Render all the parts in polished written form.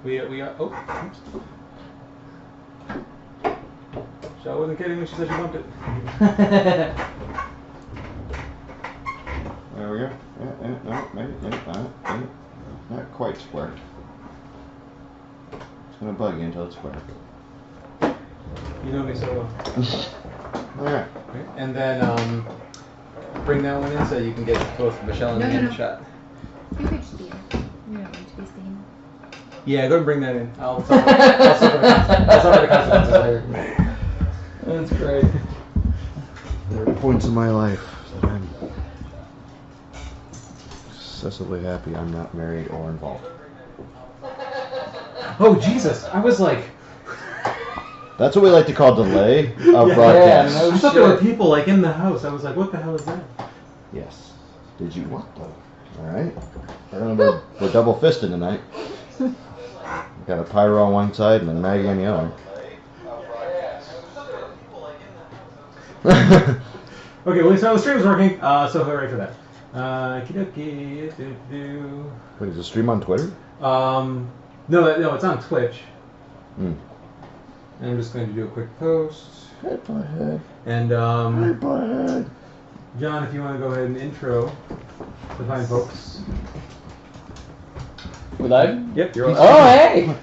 We are. Oh, oops. Shell wasn't kidding when she said she bumped it. There we go. No, maybe. Not quite square. It's gonna bug you until it's square. You know me so well. Alright. Okay. And then bring that one in so you can get both Michelle and me in the shot. You could just be here. You don't need to be seen. Yeah, go and bring that in. I'll suffer the consequences later. That's great. There are points in my life that I'm excessively happy I'm not married or involved. Oh, Jesus. I was like... That's what we like to call delay of broadcast. Yeah, no I thought there were people like in the house. I was like, what the hell is that? Yes. Did you what though? Alright. We're double fisted tonight. Got a pyro on one side and a Maggie on the other. Okay, well, at least now the stream's working, so hooray for that. Wait, is the stream on Twitter? No, it's on Twitch. And I'm just going to do a quick post. Head by head. And, Head by head. John, if you want to go ahead and intro the fine folks. We live? Yep, you're on. Oh, hey!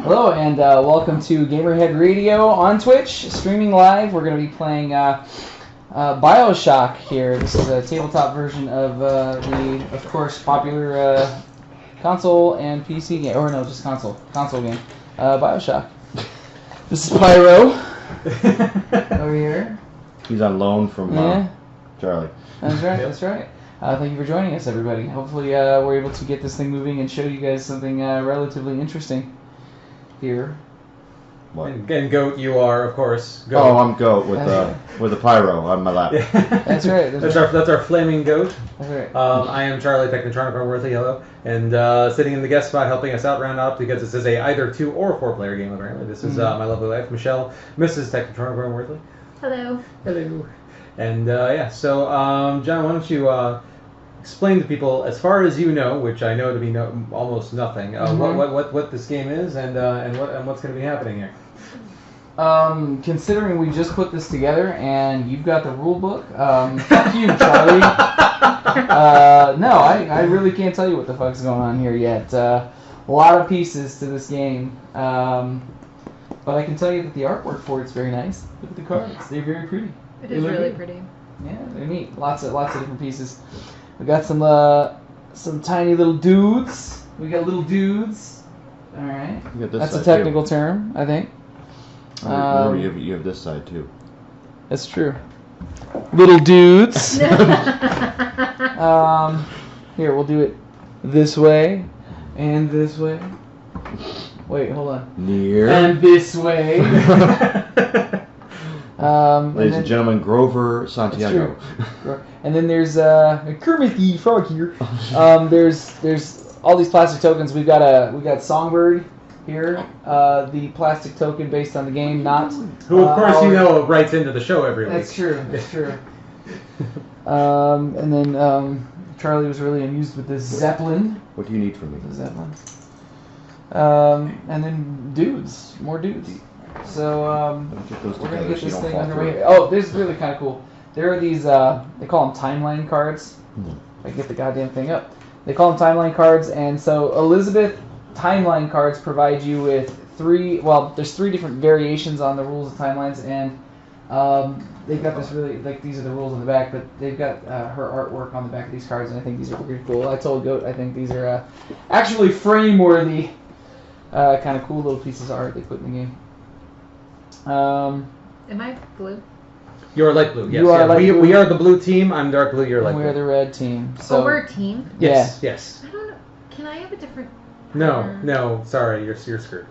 Hello, and welcome to Gamerhead Radio on Twitch, streaming live. We're going to be playing Bioshock here. This is a tabletop version of the, of course, popular console and PC game. Or no, just console game. Bioshock. This is Pyro over here. He's on loan from Charlie. That's right, that's right. Thank you for joining us, everybody. Hopefully we're able to get this thing moving and show you guys something relatively interesting here. What? And Goat, you are, of course. Goat. Oh, I'm Goat with a pyro on my lap. That's right. That's our flaming Goat. That's right. I am Charlie Technotronic Unworthy, hello. And sitting in the guest spot helping us out round up because this is a either 2 or 4 player game apparently. This is my lovely wife, Michelle, Mrs. Technotronic Unworthy. Hello. Hello. And so John, why don't you explain to people, as far as you know, which I know to be almost nothing, what this game is and what's going to be happening here. Considering we just put this together and you've got the rule book, fuck you, Charlie. No, I really can't tell you what the fuck's going on here yet. A lot of pieces to this game, but I can tell you that the artwork for it's very nice. Look at the cards; they're very pretty. It is really pretty. Yeah, they're neat. Lots of different pieces. We got some tiny little dudes. We got little dudes. All right, that's a technical term, I think. Remember, you have this side too. That's true. Little dudes. Here, we'll do it this way and this way. Wait, hold on. Near. And this way. Ladies and gentlemen, Grover Santiago. And then there's Kermit the Frog here. There's all these plastic tokens. We got Songbird here, the plastic token based on the game, not who of course writes into the show every week. That's true. And then Charlie was really amused with this Zeppelin. What do you need from me? The Zeppelin. And then more dudes. So we're gonna get this thing underway. Oh, this is really kind of cool. There are these they call them timeline cards. If I get the goddamn thing up. They call them timeline cards, and so Elizabeth timeline cards provide you with there's 3 different variations on the rules of timelines, and they've got this really, like, these are the rules on the back, but they've got her artwork on the back of these cards, and I think these are pretty cool. I told Goat I think these are actually frame-worthy, kind of cool little pieces of art they put in the game. Am I blue? You're light blue, yes. You are light blue. We are the blue team, I'm dark blue, you're light blue. We are the red team. So we're a team? Yes. I don't know. Can I have a different... No, sorry, you're screwed.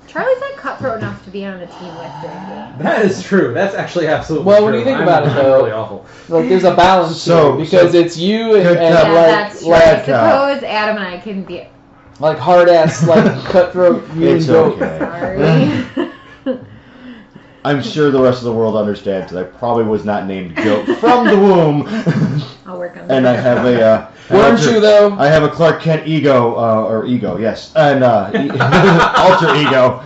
Charlie's not cutthroat enough to be on a team with during the game. That is true. That's actually absolutely well, true. when you think about it, though, really awful. Like, there's a balance here, because it's you and that's true. I suppose Adam and I can be... like hard-ass, like, cutthroat, mean Goat. Okay. Sorry. I'm sure the rest of the world understands that I probably was not named Goat from the womb. I'll work on that. And I have a. Weren't you though? I have a Clark Kent ego, yes, and alter ego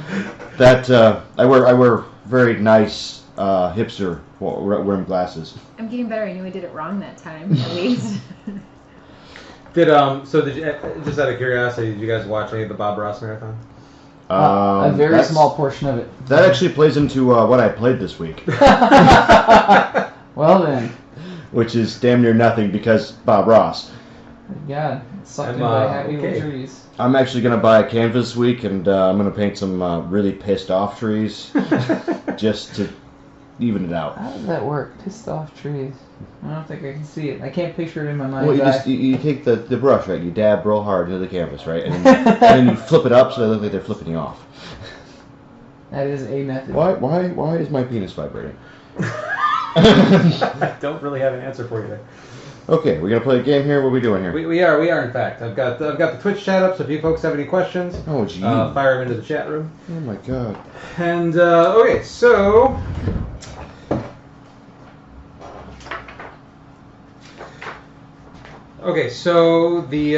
that I wear very nice hipster rim glasses. I'm getting better. I knew I did it wrong that time, at least. Did you, just out of curiosity, did you guys watch any of the Bob Ross marathon? A very small portion of it. That actually plays into what I played this week. Well then. Which is damn near nothing because Bob Ross. Yeah, sucked in by happy okay. trees. I'm actually going to buy a canvas this week, and I'm going to paint some really pissed off trees just to even it out. How does that work? Pissed off trees. I don't think I can see it. I can't picture it in my mind. Well, you take the brush, right? You dab real hard into the canvas, right? And then you flip it up so they look like they're flipping you off. That is a method. Why is my penis vibrating? I don't really have an answer for you there. Okay, we're gonna play a game here. What are we doing here? We are in fact. I've got the Twitch chat up, so if you folks have any questions, fire them into the chat room. Oh my god. And okay, so the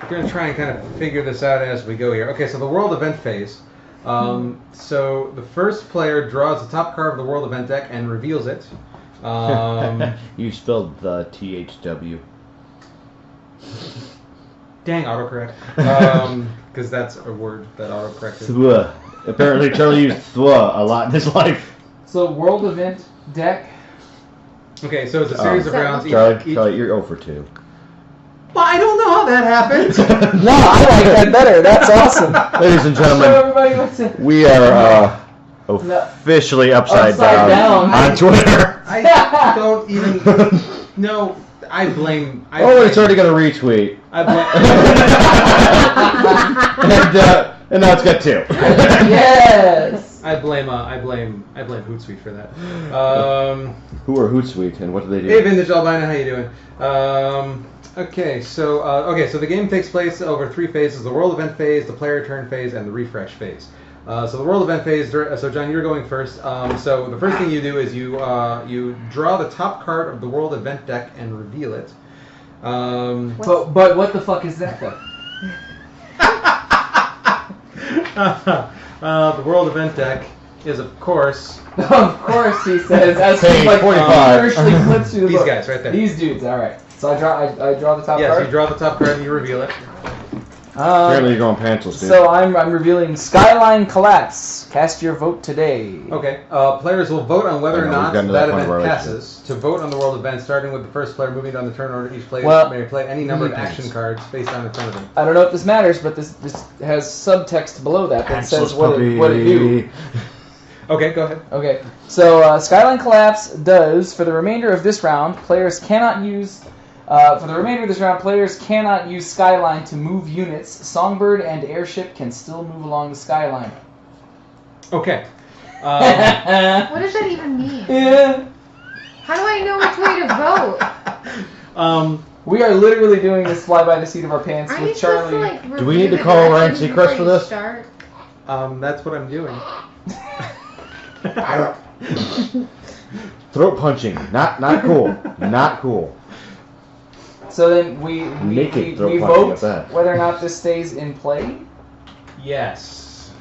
we're gonna try and kind of figure this out as we go here. Okay, so the world event phase. So the first player draws the top card of the world event deck and reveals it. You spelled the THW. Dang, autocorrect. Because that's a word that autocorrected. Thwa. Apparently Charlie used thwa a lot in his life. So world event deck. Okay, so it's a series of rounds. Charlie, you're 0 for 2. Well, I don't know how that happened. No, I like that better. That's awesome. Ladies and Show gentlemen, everybody what's in. we are officially upside down on Twitter. I don't even. No, I blame. It's already got a retweet. I blame. and now it's got 2. Yes. I blame Hootsuite for that. Who are Hootsuite and what do they do? Hey, Vintage Albino, how you doing? Okay, so the game takes place over 3 phases: the world event phase, the player turn phase, and the refresh phase. So the world event phase. So John, you're going first. So the first thing you do is you draw the top card of the world event deck and reveal it. But what the fuck is that though? The world event deck is, of course. Of course, he says. As Page he 45. flips through the These book. guys right there. These dudes. All right. So I draw the top Yes, card. you draw the top card and you reveal it. Apparently you're going pencils, dude. So I'm revealing Skyline Collapse. Cast your vote today. Okay. Players will vote on whether or not we've gotten to that that point event where passes. To vote on the world event, starting with the first player moving down the turn order, each player may play any number of action cards face down in front of them. I don't know if this matters, but this has subtext below that says what it do. Okay, go ahead. Okay, so Skyline Collapse does, for the remainder of this round, players cannot use Skyline to move units. Songbird and Airship can still move along the Skyline. Okay. What does that even mean? Yeah. How do I know which way to vote? We are literally doing this fly by the seat of our pants Are with you supposed Charlie. to, Do we need to call Ryan Seacrest for this? Start? That's what I'm doing. Throat punching. Not cool. Not cool. So then we vote whether or not this stays in play. Yes.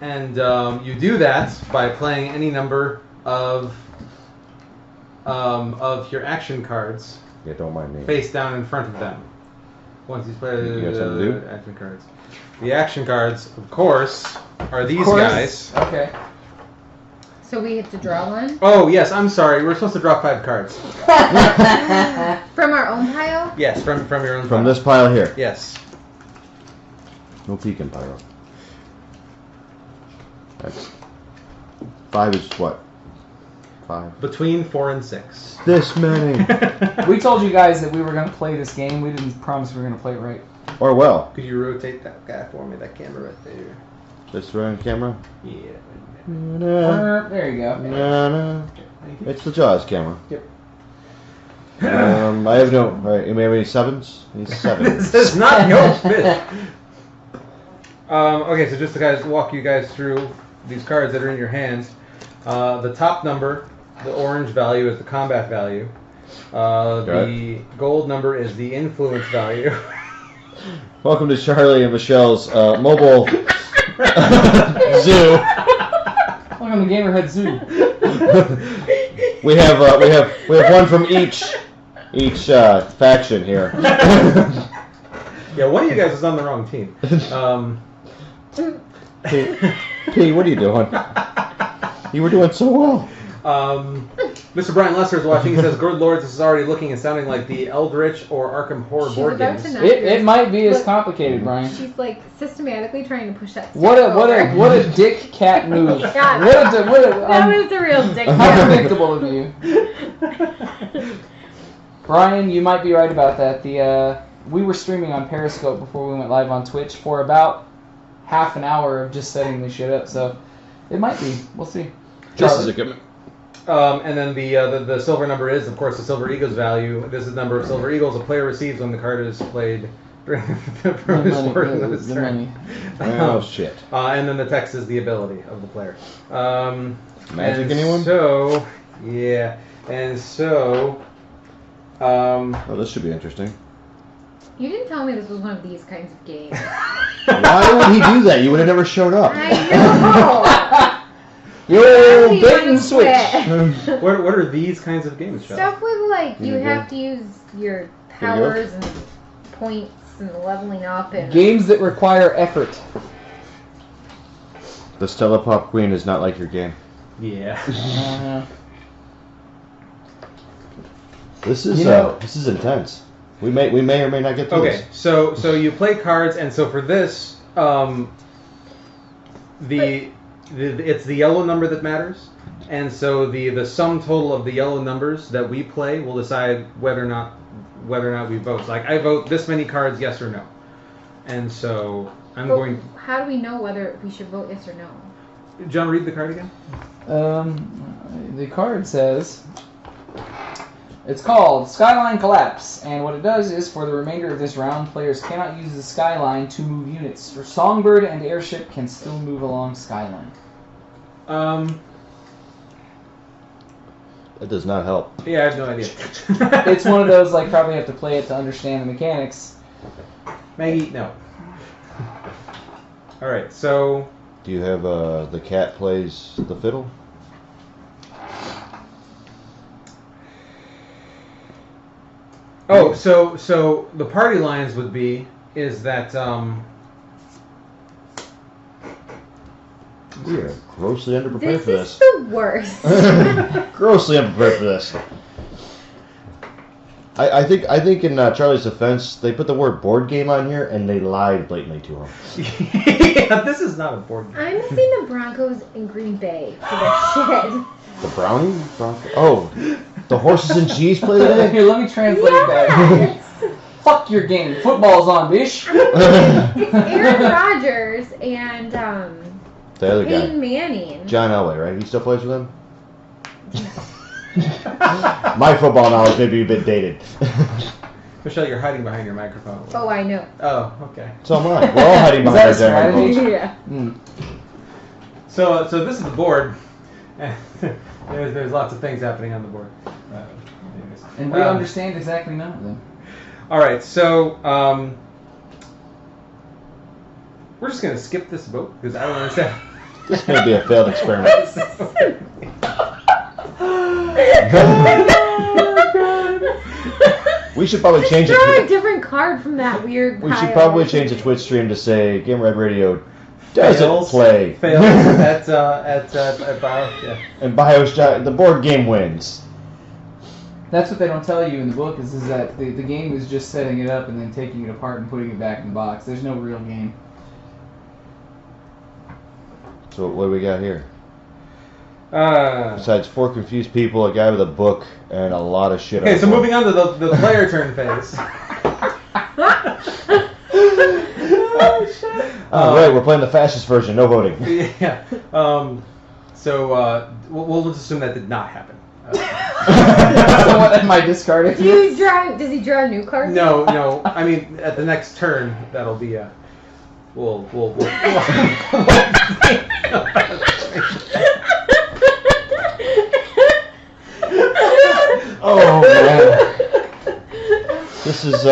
And you do that by playing any number of your action cards. Yeah, don't mind me. Face down in front of them. Once you play You got something to do? action cards. The action cards, of course, are these guys. Okay. So we have to draw one? Oh, yes, I'm sorry. We're supposed to draw 5 cards. From our own pile? Yes, from your own From pile. this pile here. Yes. No peeking, Pyro. That's 5 is what? 5. Between 4 and 6. This many. We told you guys that we were going to play this game. We didn't promise we were going to play it right. Or well. Could you rotate that guy for me? That camera right there. This right on camera? Yeah. There you go. It's the Jaws camera. Yep. I have no. Alright, you may have any 7s? Any 7s? This is not your fish. Okay, so just to walk you guys through these cards that are in your hands. The top number The orange value is the combat value. The gold number is the influence value. Welcome to Charlie and Michelle's mobile zoo. Welcome to Gamerhead Zoo. we have one from each faction here. Yeah, one of you guys is on the wrong team. P, what are you doing? You were doing so well. Mr. Brian Lester is watching. He says, "Good Lord, this is already looking and sounding like the Eldritch or Arkham Horror board games." It might be as complicated, Brian. She's like systematically trying to push that. What a dick cat move. God, that was the real dick cat. Unpredictable of you. Brian, you might be right about that. We were streaming on Periscope before we went live on Twitch for about half an hour of just setting this shit up, so it might be. We'll see. This is a good one. And then the silver number is, of course, the Silver Eagle's value. This is the number of Silver Eagles a player receives when the card is played during his turn. Oh, shit. And then the text is the ability of the player. Magic, anyone? So, yeah. And so... oh, this should be interesting. You didn't tell me this was one of these kinds of games. Why would he do that? You would have never shown up. I know! Yo, bait and switch. What are these kinds of games, Sean? Stuff with, like, you have to use your powers and points and leveling up and... Games that require effort. The Stella Pop Queen is not like your game. Yeah. This is intense. We may or may not get through this. Okay, so you play cards, and so for this, it's the yellow number that matters, and so the sum total of the yellow numbers that we play will decide whether or not we vote. So, like, I vote this many cards, yes or no, and so I'm going. How do we know whether we should vote yes or no? John, read the card again. The card says. It's called Skyline Collapse, and what it does is, for the remainder of this round, players cannot use the skyline to move units. For Songbird and Airship can still move along skyline. That does not help. Yeah, I have no idea. It's one of those, like, probably have to play it to understand the mechanics. Maggie, no. Alright, so... Do you have the cat plays the fiddle? Oh, so the party lines would be is that we are grossly underprepared for this. This is the worst. Grossly underprepared for this. I think in Charlie's defense, they put the word board game on here and they lied blatantly to him. Yeah, this is not a board game. I'm missing the Broncos in Green Bay for their shit. The Brownie? Oh, the horses and cheese play today? Here, let me translate that. Fuck your game. Football's on, bish. It's Aaron Rodgers and the other Peyton guy. Manning. John Elway, right? He still plays with them? My football knowledge may be a bit dated. Michelle, you're hiding behind your microphone. Oh, I know. Oh, okay. So am I. We're all hiding behind our damn microphones. Yeah. So this is the board. There's lots of things happening on the board. And we understand exactly none of them. All right, so we're just gonna skip this vote because I don't understand. This may be a failed experiment. We should probably change it. Draw a different card from that weird pile. We should probably change the Twitch stream to say Gamerhead Radio doesn't play. Fails at Bioshock. Yeah. And Bioshock, the board game wins. That's what they don't tell you in the book is that the game is just setting it up and then taking it apart and putting it back in the box. There's no real game. So what do we got here? Besides 4 confused people, a guy with a book, and a lot of shit. Okay, so moving on to the player turn phase. Right, we're playing the fascist version, no voting. Yeah. So we'll just assume that did not happen. So what am I discarding? Does he draw a new card? No. I mean, at the next turn, that'll be we'll This is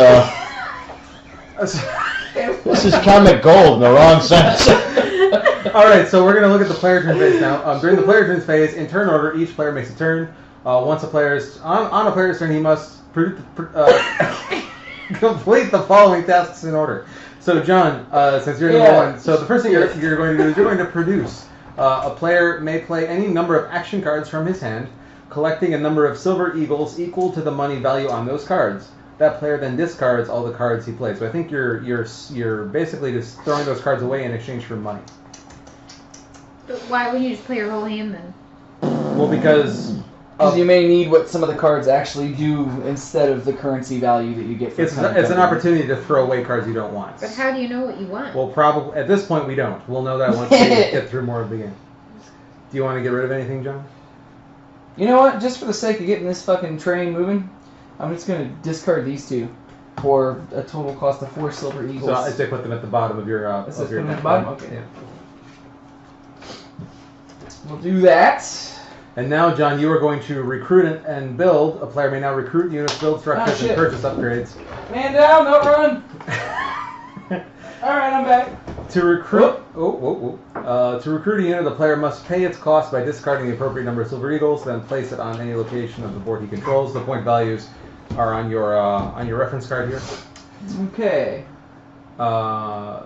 this is comic gold in the wrong sense. All right, so we're going to look at the player turn phase now. During the player turn phase, in turn order, each player makes a turn. Once a player's on a player's turn, he must complete the following tasks in order. So, John, since you're number one, so the first thing you're going to do is you're going to produce. A player may play any number of action cards from his hand, collecting a number of silver eagles equal to the money value on those cards. That player then discards all the cards he plays. So I think you're basically just throwing those cards away in exchange for money. But why wouldn't you just play your whole hand then? Well, because you may need what some of the cards actually do instead of the currency value that you get. It's an opportunity to throw away cards you don't want. But how do you know what you want? Well, probably at this point we don't. We'll know that once we get through more of the game. Do you want to get rid of anything, John? You know what? Just for the sake of getting this fucking train moving, I'm just going to discard these two for a total cost of 4 silver eagles. So I say put them at the bottom of your. Put them at the bottom. Okay. Yeah. We'll do that. And now, John, you are going to recruit and build. A player may now recruit units, build structures, and purchase upgrades. Man down, don't run. All right, I'm back. To recruit, to recruit a unit, the player must pay its cost by discarding the appropriate number of silver eagles, then place it on any location of the board he controls. The point values are on your reference card here. Okay. Player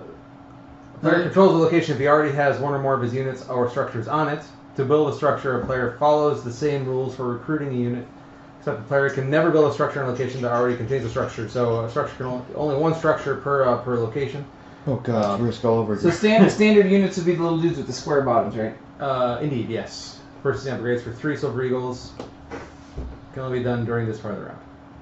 controls the location if he already has one or more of his units or structures on it. To build a structure, a player follows the same rules for recruiting a unit, except the player can never build a structure in a location that already contains a structure. So a structure can only one structure per location. Oh god, risk all over again. So standard units would be the little dudes with the square bottoms, right? Indeed, yes. Purchasing upgrades for 3 silver eagles can only be done during this part of the round.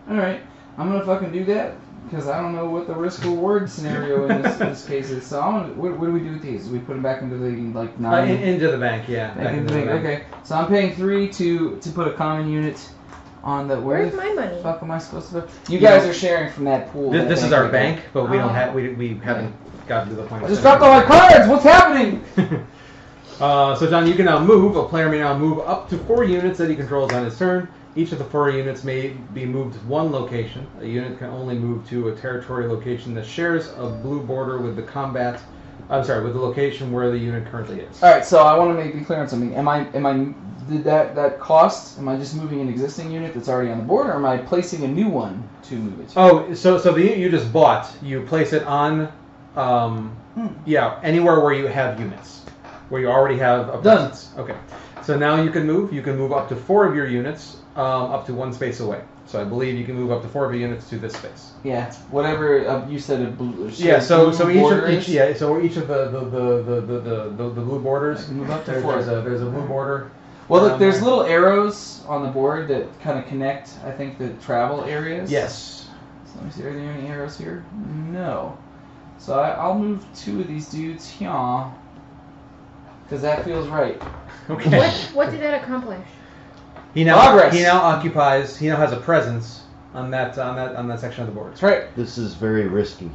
Alright, I'm gonna fucking do that, because I don't know what the risk-reward scenario in this case is. So what do we do with these? Do we put them back into the, like, 9? Into the bank, yeah. Back into the bank, okay. So I'm paying 3 to put a common unit on the... Where's my money? Where the fuck am I supposed to put? You guys are sharing from that pool. This is our bank, but we don't have... We haven't gotten to the point. I just dropped all my cards! What's happening? So, John, you can now move. A player may now move up to 4 units that he controls on his turn. Each of the 4 units may be moved to one location. A unit can only move to a territory location that shares a blue border with the with the location where the unit currently is. All right, so I want to be clear on something. Did that cost? Am I just moving an existing unit that's already on the board, or am I placing a new one to move it to? Oh, so the unit you just bought, you place it on, anywhere where you have units, where you already have a presence. Done. Okay. So now you can move. You can move up to 4 of your units. Up to 1 space away. So I believe you can move up to 4 of your units to this space. Yeah, whatever you said. Each of the blue borders. Move up to 4. There's a blue border. Well, look, there's little arrows on the board that kind of connect, I think, the travel areas. Yes. So let me see. Are there any arrows here? No. So I'll move 2 of these dudes here, because that feels right. Okay. What did that accomplish? He now has a presence on that section of the board. That's right. This is very risky.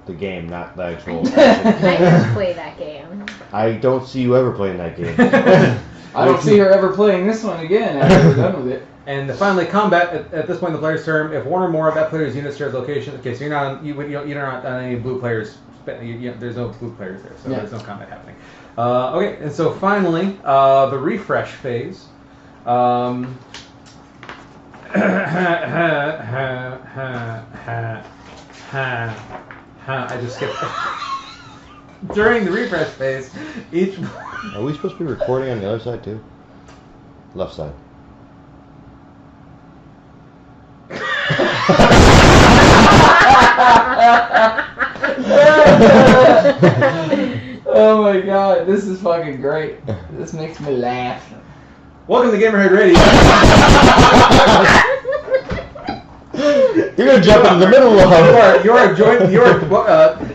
The game, not the actual. I never play that game. I don't see you ever playing that game. I don't see her ever playing this one again after we're done with it. And finally, combat. At this point in the player's turn, if one or more of that player's units shares location, okay, so you're not on any blue players. There's no blue players there, so there's no combat happening. Okay, and so finally, the refresh phase. I just skipped. During the refresh phase, each. Are we supposed to be recording on the other side too? Left side. Oh my god, this is fucking great. This makes me laugh. Welcome to Gamerhead Radio. You're gonna jump in the middle of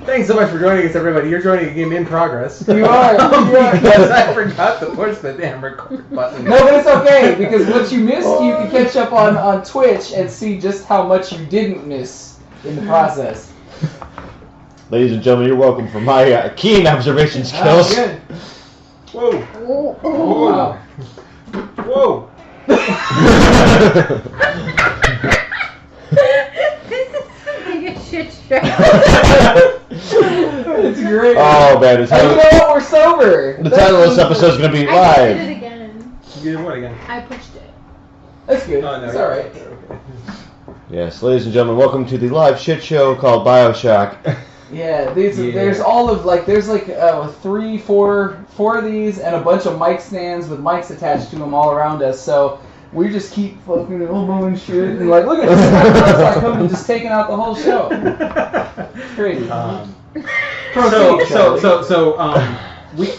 thanks so much for joining us, everybody. You're joining a game in progress. You are. Because I forgot to push the damn record button. No, but it's okay, because what you missed, you can catch up on Twitch and see just how much you didn't miss in the process. Ladies and gentlemen, you're welcome for my keen observation skills. Good. Whoa. Whoa. Whoa. Whoa. This is It's great. Oh man, You know what? We're sober. The title of this episode is going to be I did it live. again. You did what again? I pushed it. That's good. Oh, no, it's all right. Okay. Yes, ladies and gentlemen, welcome to the live shit show called Bioshock. Yeah, there's all of there's 4 of these and a bunch of mic stands with mics attached to them all around us. So we just keep fucking elbow and shit and look at this coming and just taking out the whole show. It's crazy. We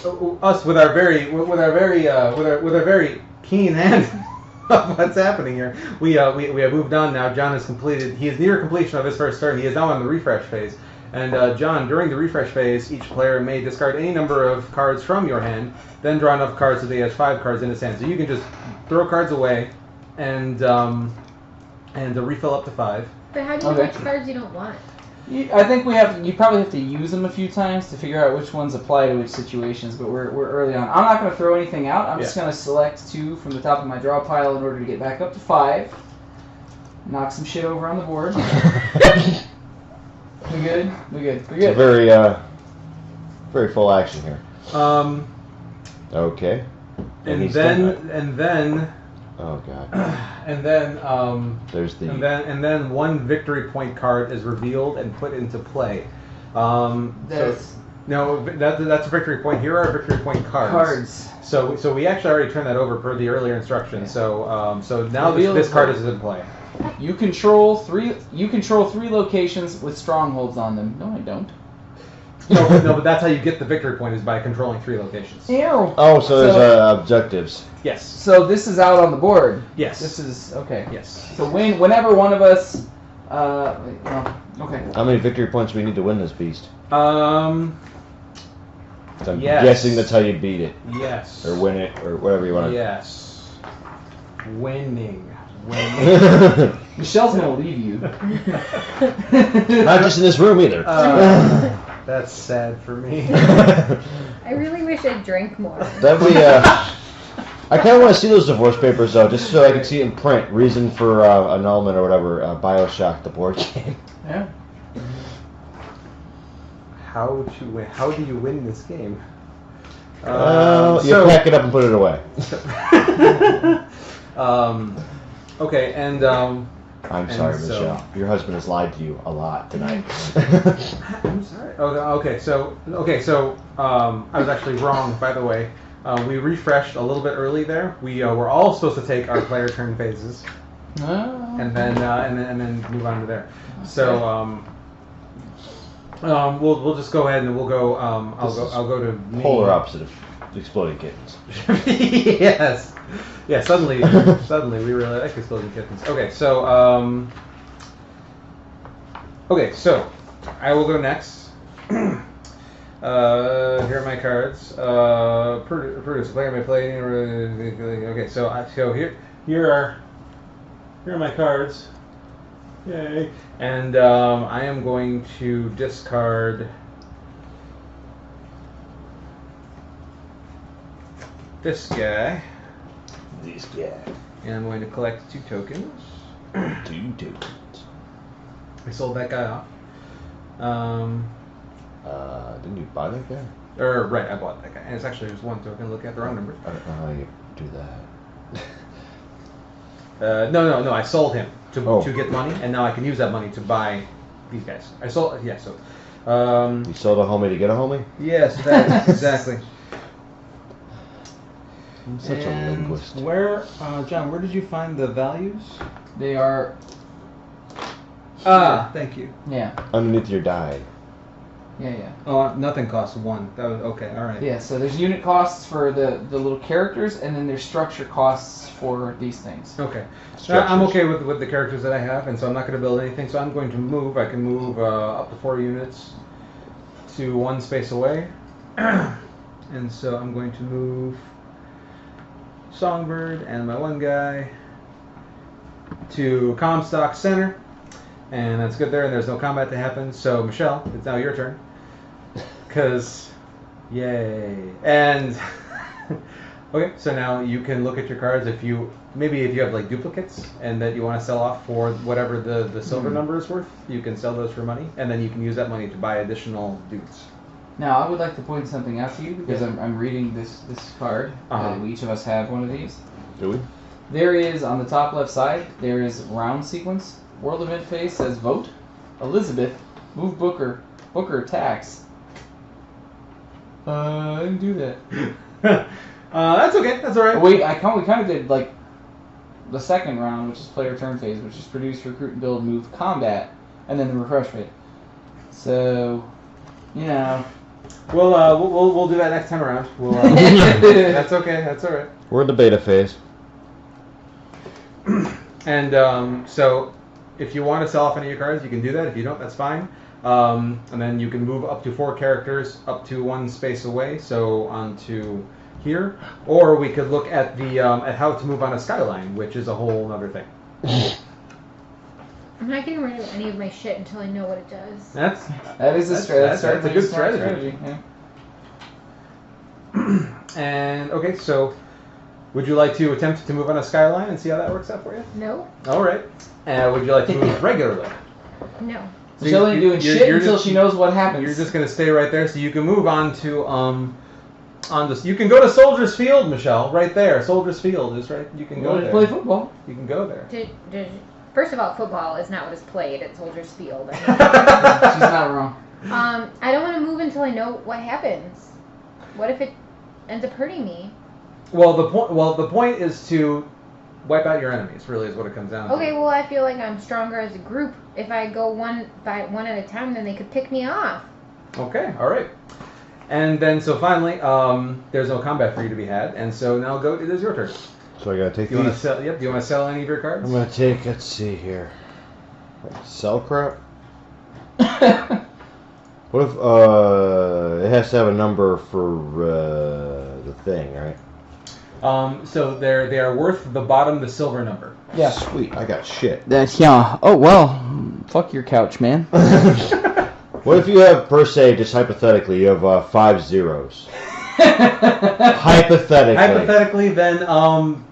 us with our very keen hand of what's happening here. We have moved on now. John has completed. He is near completion of his first turn. He is now on the refresh phase. And John, during the refresh phase, each player may discard any number of cards from your hand, then draw enough cards so that he has 5 cards in his hand. So you can just throw cards away, and refill up to 5. But how do you pick cards you don't want? I think you probably have to use them a few times to figure out which ones apply to which situations. But we're early on. I'm not going to throw anything out. I'm just going to select 2 from the top of my draw pile in order to get back up to 5. Knock some shit over on the board. We good? It's a very full action here. Okay. And then oh god. and then there's the and then 1 victory point card is revealed and put into play. That's a victory point. Here are victory point cards. So we actually already turned that over per the earlier instructions. Yeah. So now this card is in play. You control 3 locations with strongholds on them. No, I don't. No, but that's how you get the victory point, is by controlling 3 locations. Ew. Oh, so there's objectives. Yes. So this is out on the board. Yes. This is okay. Yes. So whenever one of us, okay. How many victory points do we need to win this beast? So I'm guessing that's how you beat it. Yes. Or win it, or whatever you want to. Yes. Winning. Michelle's gonna leave you. Not just in this room either. That's sad for me. I really wish I drank more. That'd be. I kind of want to see those divorce papers though, just so I can see it in print. Reason for annulment or whatever. Bioshock, the board game. Yeah. How do you win this game? You pack it up and put it away. Okay, and I'm sorry, Michelle. Your husband has lied to you a lot tonight. I'm sorry. Okay. So I was actually wrong, by the way. We refreshed a little bit early there. We were all supposed to take our player turn phases, and then move on to there. Okay. So we'll just go ahead and we'll go. I'll go to me. Polar opposite of exploding kittens. Yes. Yeah. Suddenly we really like exploding kittens. Okay. So I will go next. Here are my cards. Produce player may play. Okay, so here are my cards. Yay! And I am going to discard this guy. And I'm going to collect 2 tokens. 2 tokens. I sold that guy off. Didn't you buy that guy? Right, I bought that guy. And it's actually just 1 token. Look at the wrong number. I don't know how you do that. No. I sold him to get money, and now I can use that money to buy these guys. I sold. Yeah. So. You sold a homie to get a homie? Yes, that exactly. I'm such a linguist. John? Where did you find the values? They are. Thank you. Yeah. Underneath your die. Yeah. Oh, nothing costs 1. That was okay. All right. Yeah. So there's unit costs for the little characters, and then there's structure costs for these things. Okay. I'm okay with the characters that I have, and so I'm not going to build anything. So I'm going to move. I can move up to 4 units to 1 space away, and so I'm going to move Songbird and my 1 guy to Comstock Center, and that's good there. And there's no combat to happen. So Michelle, it's now your turn. Cause, yay! And Okay, so now you can look at your cards if you have like duplicates and that you want to sell off for whatever the silver number is worth. You can sell those for money, and then you can use that money to buy additional dudes. Now, I would like to point something out to you because I'm reading this card. We each of us have one of these. Do we? There is, on the top left side, there is round sequence. World event phase says vote. Elizabeth, move Booker. Booker, tax. I didn't do that. That's okay. That's all right. Wait, we kind of did, like, the second round, which is player turn phase, which is produce, recruit, and build, move, combat, and then the refresh rate. So, you know. We'll do that next time around. That's okay. That's all right. We're in the beta phase. And so, if you want to sell off any of your cards, you can do that. If you don't, that's fine. And then you can move up to 4 characters up to 1 space away, so onto here. Or we could look at the at how to move on a skyline, which is a whole other thing. I'm not getting rid of any of my shit until I know what it does. That's a good strategy. Yeah. And okay, so would you like to attempt to move on a skyline and see how that works out for you? No. All right. Would you like to move regularly? No. So Michelle ain't doing shit until she knows what happens. You're just gonna stay right there, so you can move on to you can go to Soldiers Field, Michelle, right there. Soldiers Field is right. You can go there. Play football. You can go there. First of all, football is not what is played at Soldiers Field. She's not wrong. I don't want to move until I know what happens. What if it ends up hurting me? Well, the point is to wipe out your enemies. Really, is what it comes down to. Okay, well, I feel like I'm stronger as a group. If I go one at a time, then they could pick me off. Okay, all right. And then, so finally, there's no combat for you to be had, and so now it is your turn. So I gotta take Do you want to sell? Yep. Do you want to sell any of your cards? I'm gonna take. Let's see here. Sell crap. What if it has to have a number for the thing, right? So they are worth the silver number. Yeah. Sweet. I got shit. Yeah. Oh well. Fuck your couch, man. What if you have, per se, just hypothetically, you have 5 zeros? Hypothetically. Hypothetically, then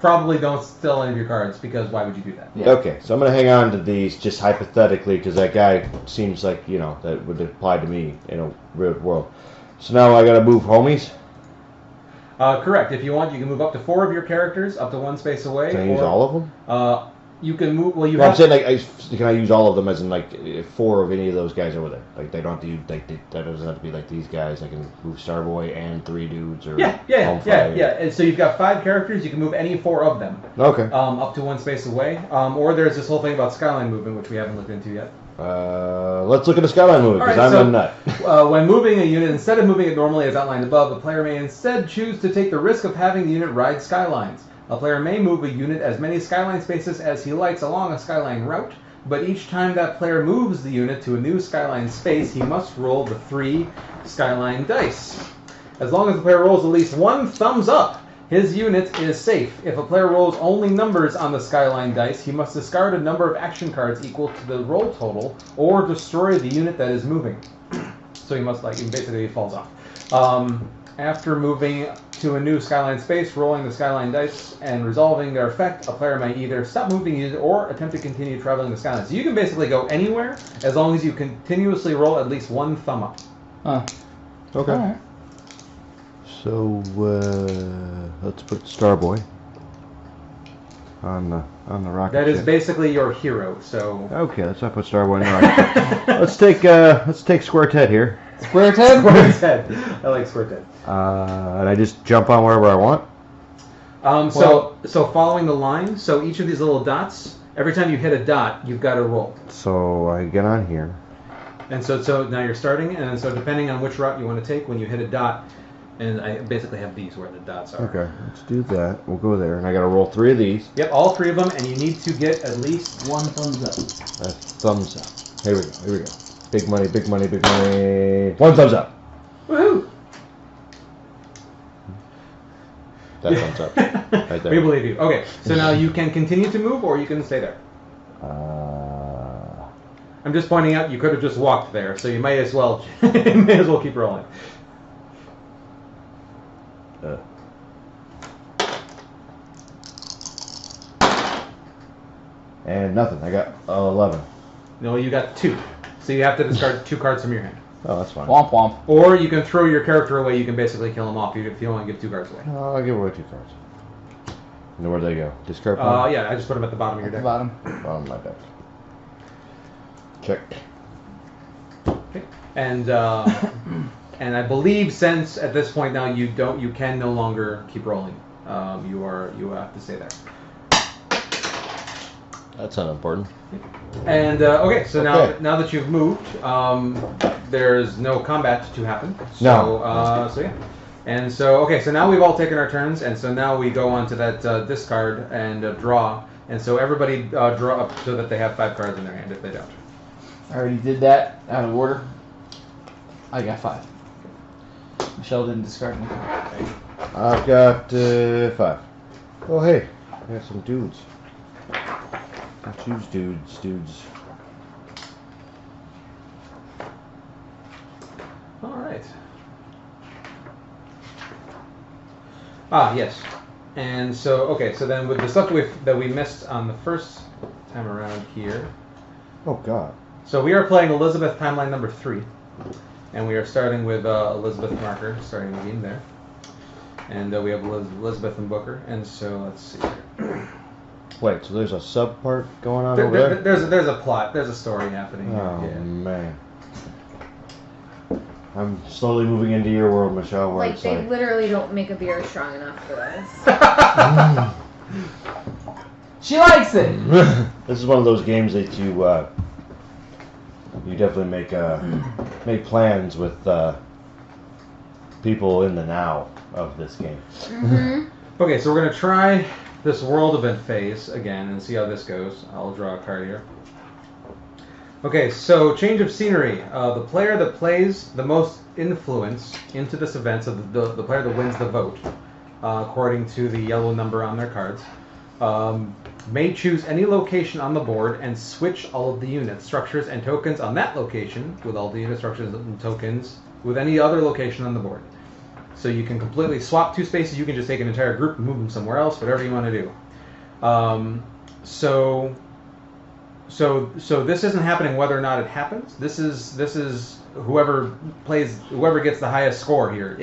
probably don't sell any of your cards, because why would you do that? Yeah. Okay, so I'm going to hang on to these just hypothetically, because that guy seems like, that would apply to me in a real world. So now I got to move homies? Correct. If you want, you can move up to 4 of your characters, up to 1 space away. Can I use all of them? You can move. Well, I'm saying, can I use all of them as in 4 of any of those guys over there? Like they don't have to use, that doesn't have to be like these guys. I can move Starboy and 3 dudes or yeah. And so you've got 5 characters. You can move any 4 of them. Okay. Up to 1 space away. Or there's this whole thing about skyline movement, which we haven't looked into yet. Let's look at the skyline movement because I'm a nut. When moving a unit, instead of moving it normally as outlined above, the player may instead choose to take the risk of having the unit ride skylines. A player may move a unit as many skyline spaces as he likes along a skyline route, but each time that player moves the unit to a new skyline space, he must roll the 3 skyline dice. As long as the player rolls at least 1 thumbs up, his unit is safe. If a player rolls only numbers on the skyline dice, he must discard a number of action cards equal to the roll total, or destroy the unit that is moving. So he must, basically he falls off. After moving to a new skyline space, rolling the skyline dice, and resolving their effect, a player may either stop moving it or attempt to continue traveling the skyline. So you can basically go anywhere as long as you continuously roll at least 1 thumb up. Okay. All right. So let's put Starboy on the rocket. That is ship. basically your hero. So okay, let's not put Starboy on the rocket. let's take Square Ted here. Square Ted? Square Ted. I like Square Ted. And I just jump on wherever I want? So following the line, so each of these little dots, every time you hit a dot, you've got to roll. So I get on here. And so now you're starting, and so depending on which route you want to take, when you hit a dot, and I basically have these where the dots are. Okay, let's do that. We'll go there, and I got to roll 3 of these. Yep, all 3 of them, and you need to get at least 1 thumbs up. A thumbs up. Here we go. Big money, big money, big money. 1 thumbs up. Woohoo! That thumbs up. Right there. We believe you. Okay, so now you can continue to move, or you can stay there. I'm just pointing out you could have just walked there, so you might as well keep rolling. And nothing. I got 11. No, you got 2. So you have to discard 2 cards from your hand. Oh, that's fine. Womp womp. Or you can throw your character away. You can basically kill him off if you don't want to give 2 cards away. Oh, I'll give away 2 cards. And where do they go? Discard pile? Yeah, I just put them at the bottom of your At the deck. bottom. Bottom of my deck. Check. Okay. And and I believe since at this point now you can no longer keep rolling. You have to stay there. That's unimportant. And okay, so now that you've moved, there's no combat to happen. So, No. So yeah. And so okay, so now we've all taken our turns, and so now we go on to that discard and draw. And so everybody draw up so that they have 5 cards in their hand if they don't. I already did that out of order. I got 5. Michelle didn't discard anything. I've got 5. Oh, hey. I got some dudes. I choose dudes. All right. Ah, yes. And so, okay, so then with the stuff that we missed on the first time around here. Oh, God. So we are playing Elizabeth Timeline number 3. And we are starting with Elizabeth Marker, starting the game there. And we have Elizabeth and Booker. And so, let's see here. Wait, so there's a sub part going on over there? There's a plot, there's a story happening here. Oh, Yeah. man. I'm slowly moving into your world, Michelle, where Like, it's they like... literally don't make a beer strong enough for this. She likes it! This is one of those games that you definitely make plans with people in the now of this game. Mm-hmm. Okay, so we're going to try this world event phase again and see how this goes. I'll draw a card here. Okay, so change of scenery. The player that plays the most influence into this event, so the player that wins the vote, according to the yellow number on their cards, may choose any location on the board and switch all of the units, structures, and tokens on that location with all the unit structures and tokens with any other location on the board. So you can completely swap 2 spaces. You can just take an entire group and move them somewhere else, whatever you want to do. So this isn't happening whether or not it happens. This is whoever gets the highest score here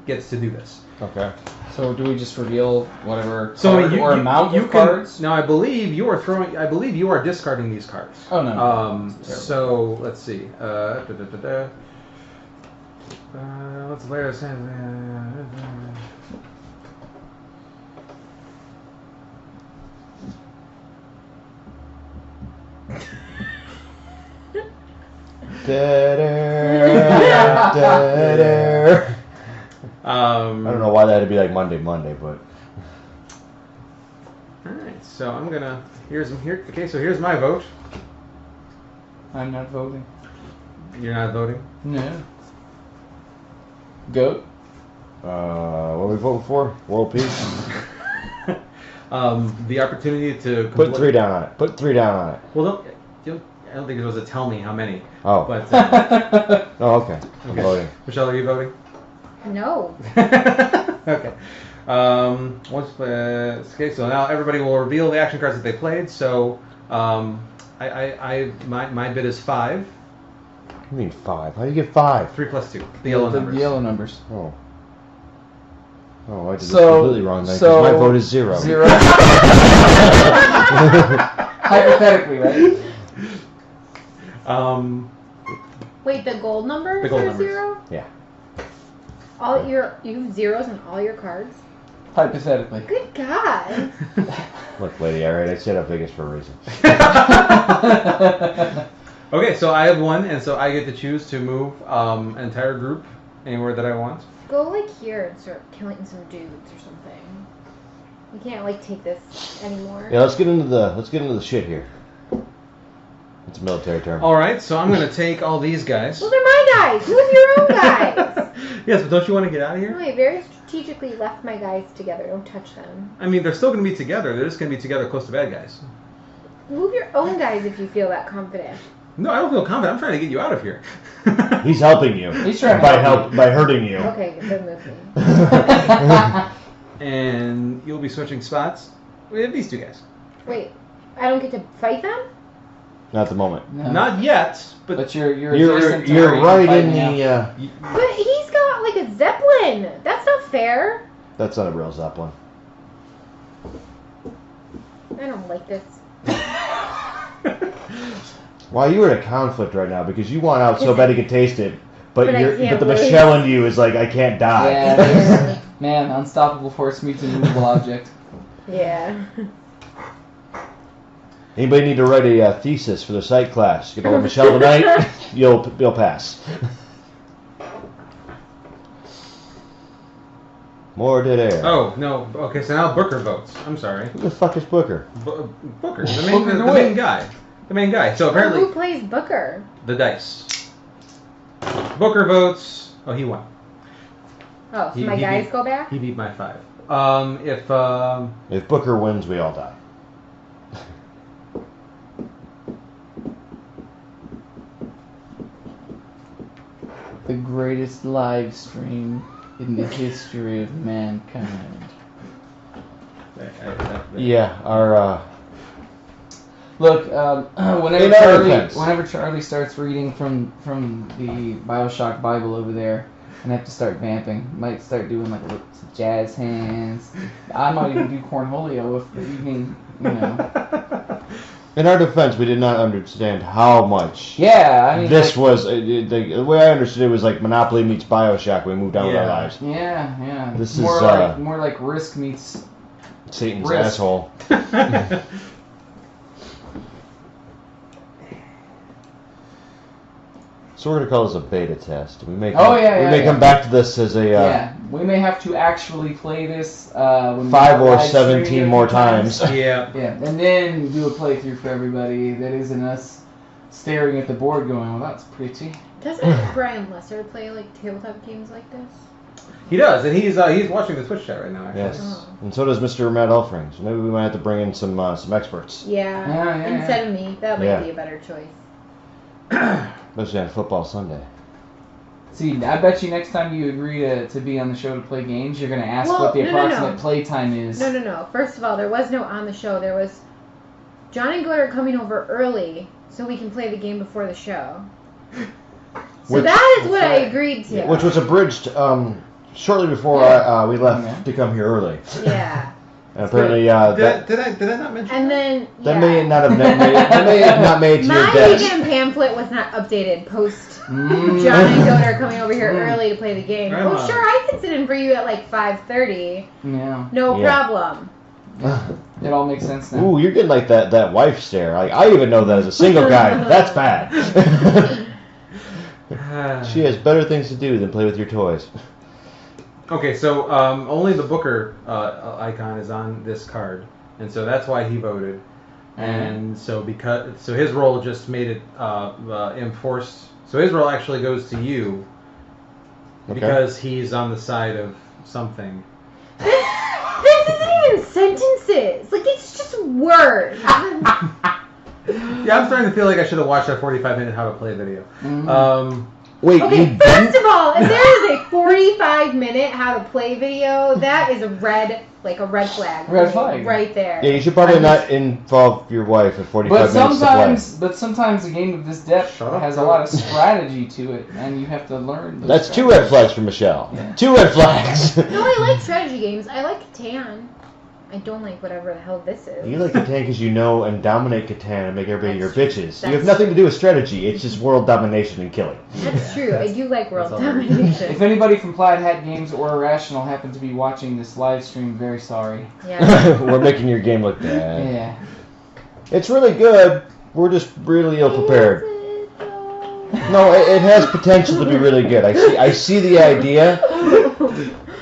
gets to do this. Okay. So do we just reveal whatever So card or amount of cards? Now I believe you are discarding these cards. Oh no. So let's see. Let's play this. I don't know why that would be like Monday, but... Alright, so I'm gonna... Okay, so here's my vote. I'm not voting. You're not voting? No. Goat. What are we voting for? World peace? The opportunity to... Put 3 down on it. Put 3 down on it. Well, I don't think it was to tell me how many. Oh. But, oh, okay. I'm okay. voting. Michelle, are you voting? No. Okay. Okay, so now everybody will reveal the action cards that they played. So, my bid is 5. What do you mean 5? How do you get 5? 3 plus 2. The yellow numbers. The yellow numbers. Oh. Oh, I did this So- completely wrong then, so- because my vote is 0. 0. Hypothetically, right? Wait, the gold numbers The gold are numbers. 0? Yeah. You have zeros on all your cards? Hypothetically. Good God. Look, lady, alright, I set up Vegas for a reason. Okay, so I have 1, and so I get to choose to move an entire group anywhere that I want. Go like here and start killing some dudes or something. You can't like take this anymore. Yeah, let's get into the shit here. It's a military term. All right, so I'm going to take all these guys. Those are my guys. You have your own guys. Yes, but don't you want to get out of No, here? I very strategically left my guys together. Don't touch them. I mean, they're still going to be together. They're just going to be together close to bad guys. Move your own guys if you feel that confident. No, I don't feel confident. I'm trying to get you out of here. He's helping you. He's trying to by hurting you. Okay, then move me. And you'll be switching spots with these 2 guys. Wait, I don't get to fight them? Not at the moment. No. Not yet, but you're right in the. But he's got like a Zeppelin. That's not fair. That's not a real Zeppelin. I don't like this. Well, you're in a conflict right now because you want out so bad you can taste it, but the lose. Michelle in you is like, I can't die. Yeah, man, unstoppable force meets immovable object. Yeah. Anybody need to write a thesis for the psych class? Get over Michelle tonight, you'll pass. More dead air. Oh no. Okay, so now Booker votes. I'm sorry. Who the fuck is Booker? Booker, the main guy. The main guy. So apparently, Who plays Booker? the dice. Booker votes. Oh, he won. Oh, so my guys go back? He beat my 5. If Booker wins, we all die. The greatest live stream in the history of mankind. Yeah, our. Look, whenever Charlie starts reading from the Bioshock Bible over there, and I have to start vamping, might start doing like little jazz hands. I might even do cornholio if the evening, In our defense, we did not understand how much. Yeah, I mean, this was the way I understood it was like Monopoly meets Bioshock. We moved on with our lives. Yeah. This more is more like Risk meets Satan's Risk. asshole. So we're gonna call this a beta test. We may come back to this as a we may have to actually play this 5 or 17 more times. Yeah, and then do a playthrough for everybody that isn't us staring at the board going, well, that's pretty. Doesn't Brian Lesser play like tabletop games like this? He does, and he's watching the Twitch chat right now. Actually. Yes, Oh. and so does Mr. Matt Elfring. So maybe we might have to bring in some experts. Yeah. Instead of me, that might be a better choice. Especially on Football Sunday. See, I bet you next time you agree to be on the show to play games, you're going to ask what the approximate play time is. No. First of all, there was no on the show. There was John and Good are coming over early so we can play the game before the show. So that is what I agreed to. Which was abridged shortly before we left to come here early. Yeah. And apparently, did I not mention? And then that may not have made it to your my desk. weekend pamphlet was not updated post. John and Goat are coming over here early to play the game. Oh, sure, I can sit in for you at like 5:30. Yeah. No problem. It all makes sense now. Ooh, you're getting like that wife stare. Like I even know that as a single guy. That's bad. She has better things to do than play with your toys. Okay, so only the Booker icon is on this card, and so that's why he voted. And so his role just made it enforced. So his role actually goes to you because he's on the side of something. This isn't even sentences. Like it's just words. Yeah, I'm starting to feel like I should have watched that 45-minute how to play video. Wait, okay, first of all, if there is a 45-minute how to play video, that is a red flag. Red flag. Right there. Yeah, you should probably not involve your wife at 45 minutes to play. But sometimes a game of this depth has a lot of strategy to it, and you have to learn. That's 2 red flags for Michelle. Yeah. 2 red flags. No, I like strategy games. I like Catan. I don't like whatever the hell this is. You like Catan because you know and dominate Catan and make everybody your bitches. You have nothing to do with strategy. It's just world domination and killing. That's true. I do like world domination. If anybody from Plaid Hat Games or Irrational happen to be watching this live stream, very sorry. Yeah. We're making your game look bad. Yeah. It's really good. We're just really ill prepared. No, it has potential to be really good. I see the idea.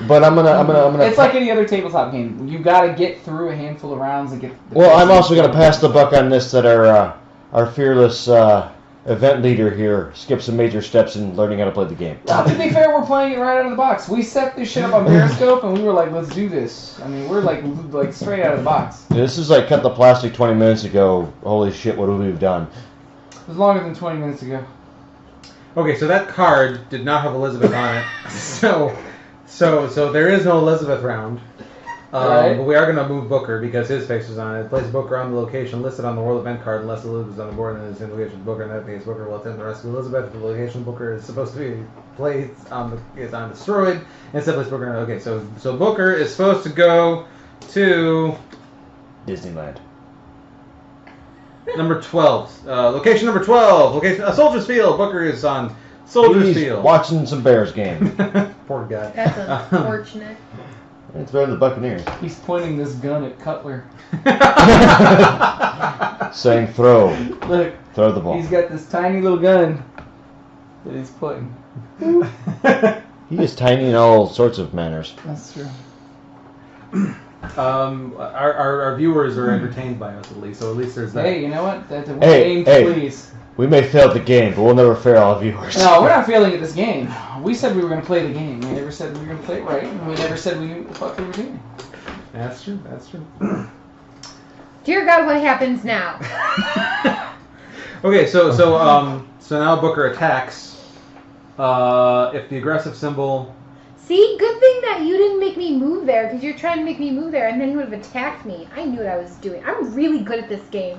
But I'm gonna. It's like any other tabletop game. You got to get through a handful of rounds and get. Well, I'm also gonna pass the buck on this. That our fearless event leader here skipped some major steps in learning how to play the game. To be fair, we're playing it right out of the box. We set this shit up on Periscope and we were like, let's do this. I mean, we're like straight out of the box. Yeah, this is like cut the plastic 20 minutes ago. Holy shit, what have we done? It was longer than 20 minutes ago. Okay, so that card did not have Elizabeth on it, so there is no Elizabeth round. Right. But we are going to move Booker because his face is on it. Place Booker on the location listed on the world event card unless Elizabeth is on the board and is in location of Booker. In that case, Booker will attempt to rescue Elizabeth. The location Booker is supposed to be placed is undestroyed. Instead, place Booker. Okay, so Booker is supposed to go to Disneyland. number 12. Location number 12. Location Soldier's Field. Booker is on Soldier's He's Field. watching some Bears game. Poor guy. That's unfortunate. It's better than the Buccaneers. He's pointing this gun at Cutler. Saying throw. Look, Throw the ball. he's got this tiny little gun that he's pointing. He is tiny in all sorts of manners. That's true. Our viewers are entertained by us at least, so at least there's that. Hey, you know what? That's a Hey, game, please. We may fail at the game, but we'll never fail our viewers. No, we're not failing at this game. We said we were going to play the game. We never said we were going to play it right. And we never said we knew what the fuck we were doing. That's true. That's true. Dear God, what happens now? Okay, so now Booker attacks. If the aggressive symbol. See, good thing that you didn't make me move there, because you're trying to make me move there, and then you would have attacked me. I knew what I was doing. I'm really good at this game.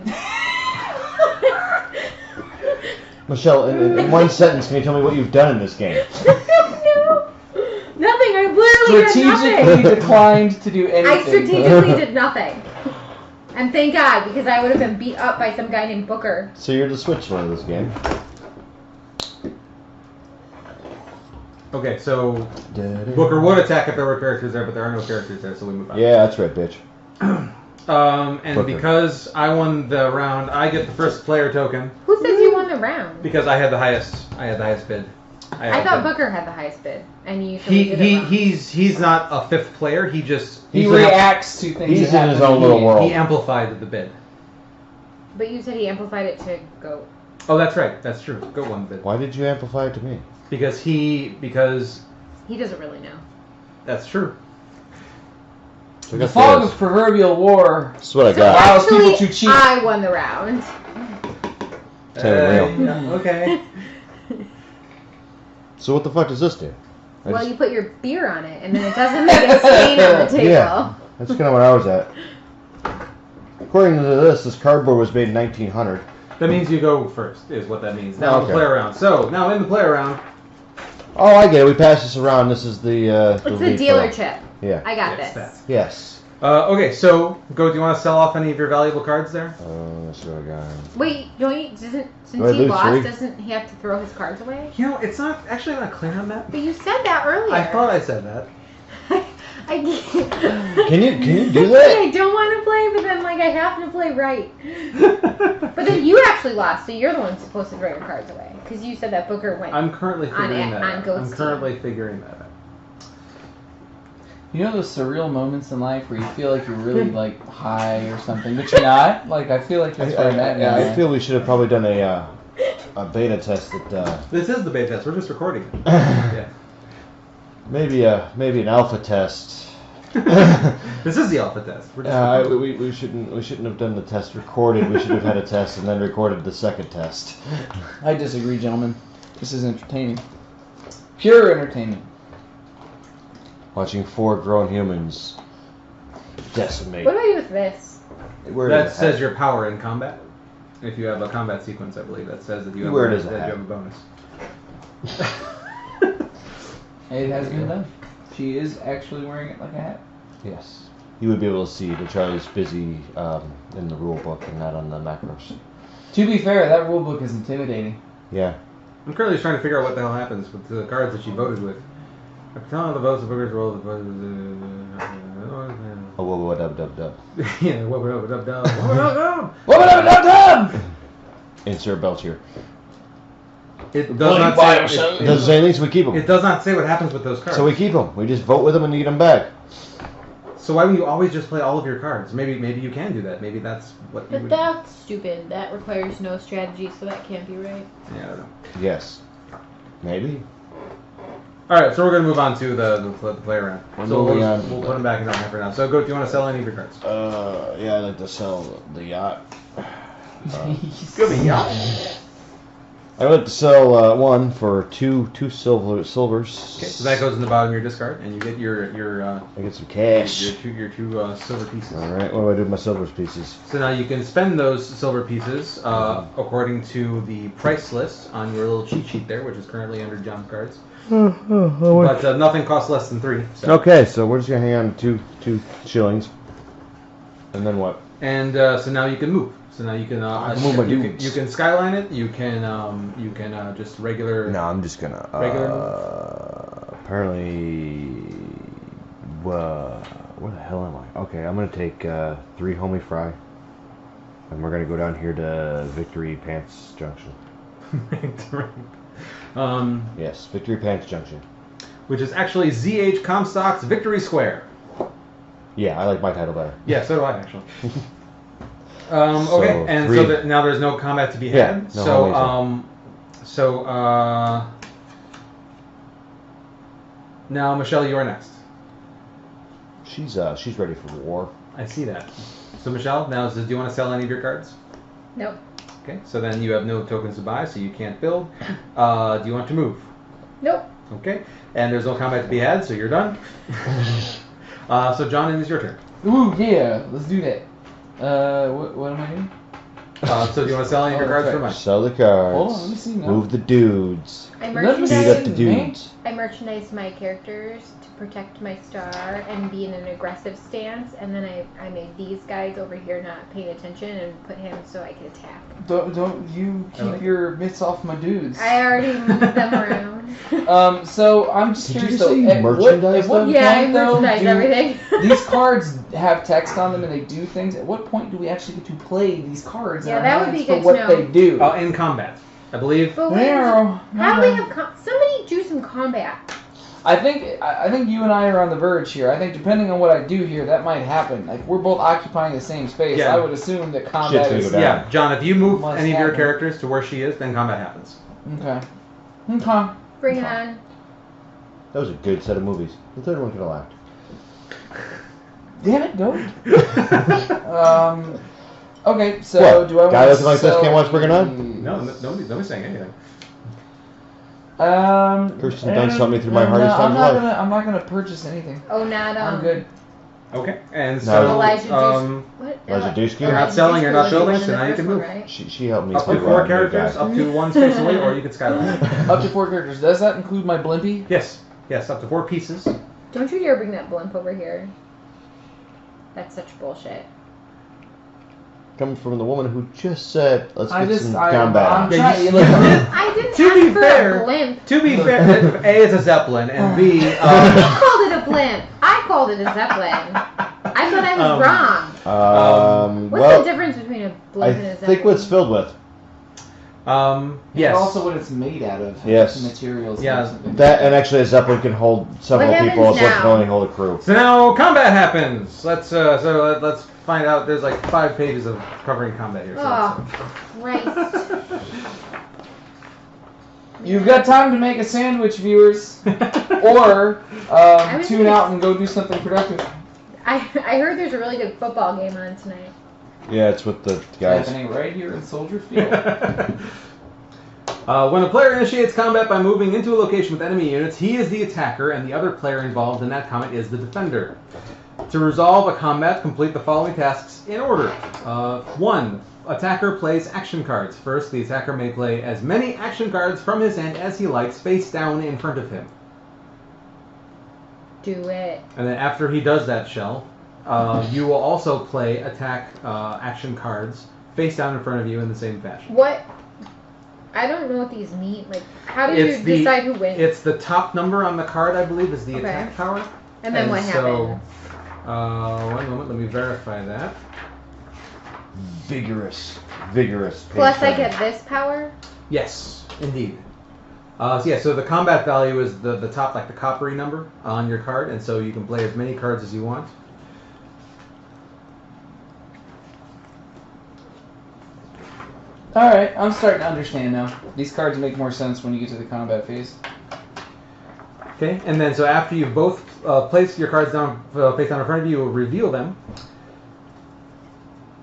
Michelle, in one sentence, can you tell me what you've done in this game? No. Nothing. I literally did Strategically nothing. declined to do anything. I strategically did nothing. And thank God, because I would have been beat up by some guy named Booker. So you're the switch one of this game. Okay, so Booker would attack if there were characters there, but there are no characters there, so we move on. Yeah, that's right, bitch. And Booker. Because I won the round, I get the first player token Who says you won the round? because I had the highest bid. I thought Booker had the highest bid, and you usually did it wrong. He's not a fifth player. He He's reacts to things he's that in his happen own little game. world. He amplified the bid. But you said he amplified it to Goat. Oh, that's right. That's true. Go one bid. Why did you amplify it to me? Because He doesn't really know. that's true. So I The got fog this. of proverbial war. That's what I So got. Allows people actually, to cheat. I won the round. Tell me real. Yeah, okay. So what the fuck does this do? Well, you put your beer on it, and then it doesn't make a stain on the table. Yeah. That's kind of where I was at. According to this cardboard was made in 1900. That means you go first, is what that means. Now Okay. the play around. So now in the play around. Oh, I get it. We pass this around. This is the. It's the refill. dealer chip. Yeah. I got Yes, this. Yes. Okay, so Go. Do you want to sell off any of your valuable cards there? That's what I got. Wait, don't you? Since Do I he lose lost, three? doesn't he have to throw his cards away? You know, it's not actually not clear on that. But you said that earlier. I thought I said that. I can't. Can you do I that? don't want to play, but then I have to play right. But then you actually lost, so you're the one supposed to throw your cards away because you said that Booker went. I'm currently figuring that on out. Goat's I'm currently figuring that out. You know those surreal moments in life where you feel like you're really like high or something, but you're not? Like I feel like that's where I'm at now. I feel we should have probably done a beta test that This is the beta test. We're just recording it. Yeah. maybe an alpha test. This is the alpha test. We're just recording. We shouldn't have done the test recorded. We should have had a test and then recorded the second test. I disagree, gentlemen. This is entertaining. Pure entertainment. Watching 4 grown humans decimate. What do I do with this? Wear it That as a says hat. your power in combat. If you have a combat sequence, I believe that says that you have, Wear it as a that hat. you have a bonus. It has been done. She is actually wearing it like a hat. Yes. You would be able to see that Charlie's busy in the rule book and not on the macros. To be fair, that rule book is intimidating. Yeah. I'm currently trying to figure out what the hell happens with the cards that she voted with. After telling the votes, the bookers roll the votes. Oh, whoa, dub. Yeah, what up, Insert belt here. It does not say. It doesn't say anything, so we keep them. It does not say what happens with those cards. So we keep them. We just vote with them and get them back. So why would you always just play all of your cards? Maybe you can do that. Maybe that's what you But would. that's stupid. That requires no strategy, so that can't be right. Yeah, I don't know. Yes. Maybe. All right, so we're gonna move on to the play around. We're So moving we'll on. put them back in our hand for now. So Go. Do you want to sell any of your cards? Yeah, I'd like to sell the yacht. Go be yacht. I would like to sell one for two silvers. Okay, so that goes in the bottom of your discard, and you get your I get some cash. your two silver pieces. All right, what do I do with my silver pieces? So now you can spend those silver pieces according to the price list on your little cheat sheet there, which is currently under John's cards. But nothing costs less than 3. So. Okay, so we're just gonna hang on to two shillings, and then what? And so now you can move. So now you can move my dudes. you can skyline it. You can just regular. No, I'm just gonna. Apparently, where the hell am I? Okay, I'm gonna take 3 homie fry, and we're gonna go down here to Victory Pants Junction. Yes, Victory Pants Junction. Which is actually ZH Comstock's Victory Square. Yeah, I like my title better. Yeah, so do I actually. Okay, and so that now there's no combat to be had. Yeah, no now Michelle, you are next. She's ready for war. I see that. So Michelle, now do you want to sell any of your cards? Nope. Okay, so then you have no tokens to buy, so you can't build. Do you want to move? Nope. Okay, and there's no combat to be had, so you're done. So John, it is your turn. Ooh, yeah, let's do that. What am I doing? So do you want to sell any of your cards for money? Sell the cards. Hold on, let me see now. Move the dudes. I Beat up the dudes. merchandise my characters to protect my star and be in an aggressive stance, and then I made these guys over here not paying attention and put him so I could attack. Don't you keep your mitts off my dudes. I already moved them around. So I'm just curious though. Merchandise them? Yeah, I merchandise everything. These cards have text on them and they do things. At what point do we actually get to play these cards? Yeah, that would be good for to what know. they do. In combat, I believe. But wait, how do we have somebody do some combat? I think you and I are on the verge here. I think depending on what I do here, that might happen. Like we're both occupying the same space. Yeah. I would assume that combat Shit's is. gonna go down. Yeah, John, if you move Must any of your happen. characters to where she is, then combat happens. Okay. Okay. Bring it on. That was a good set of movies. The third one could have laughed. Damn it, go. Okay, so What? do I want Guy to looking like this sell can't watch Bring It On? these? No, nobody's saying anything. Kirsten Dunst helped me through my hardest times of life. I'm not gonna purchase anything. Oh, not I'm good. Okay, and No. so Elijah What? Elijah Dusky? You're not selling, you're not building, so now you can move. Right? She helped me up to through 4 New characters, Guy. up to 1 space away, or you can skyline. Up to 4 characters. Does that include my blimpy? Yes, up to 4 pieces. Don't you dare bring that blimp over here. That's such bullshit. Coming from the woman who just said, let's get some I'm combat. trying. I didn't To be ask for fair- a blimp. To be fair, A is a Zeppelin, and B, You called it a blimp. I called it a Zeppelin. I thought I was wrong. What's Well, the difference between a I blimp and a Zeppelin? think what it's filled with. yes. And also what it's made out of. Yes. Materials. Yeah, That, and actually a Zeppelin can hold several What people, happens so it can now? only hold a crew. So now combat happens. Let's find out. There's like 5 pages of covering combat here. So Oh, Christ. You've got time to make a sandwich, viewers, or tune out and go do something productive. I heard there's a really good football game on tonight. Yeah, it's with the guys. Happening right here in Soldier Field. When a player initiates combat by moving into a location with enemy units, he is the attacker, and the other player involved in that combat is the defender. To resolve a combat, complete the following tasks in order. 1. Attacker plays action cards. First, the attacker may play as many action cards from his hand as he likes face down in front of him. Do it. And then after he does that, Shell, you will also play attack action cards face down in front of you in the same fashion. What? I don't know what these mean. Like, how do you decide who wins? It's the top number on the card, I believe, is the attack power. And then what happens? One moment, let me verify that. Vigorous. Plus, I get this power? Yes, indeed. So the combat value is the top, like the coppery number on your card, and so you can play as many cards as you want. Alright, I'm starting to understand now. These cards make more sense when you get to the combat phase. Okay, and then so after you've both placed your cards down, face down in front of you, you will reveal them.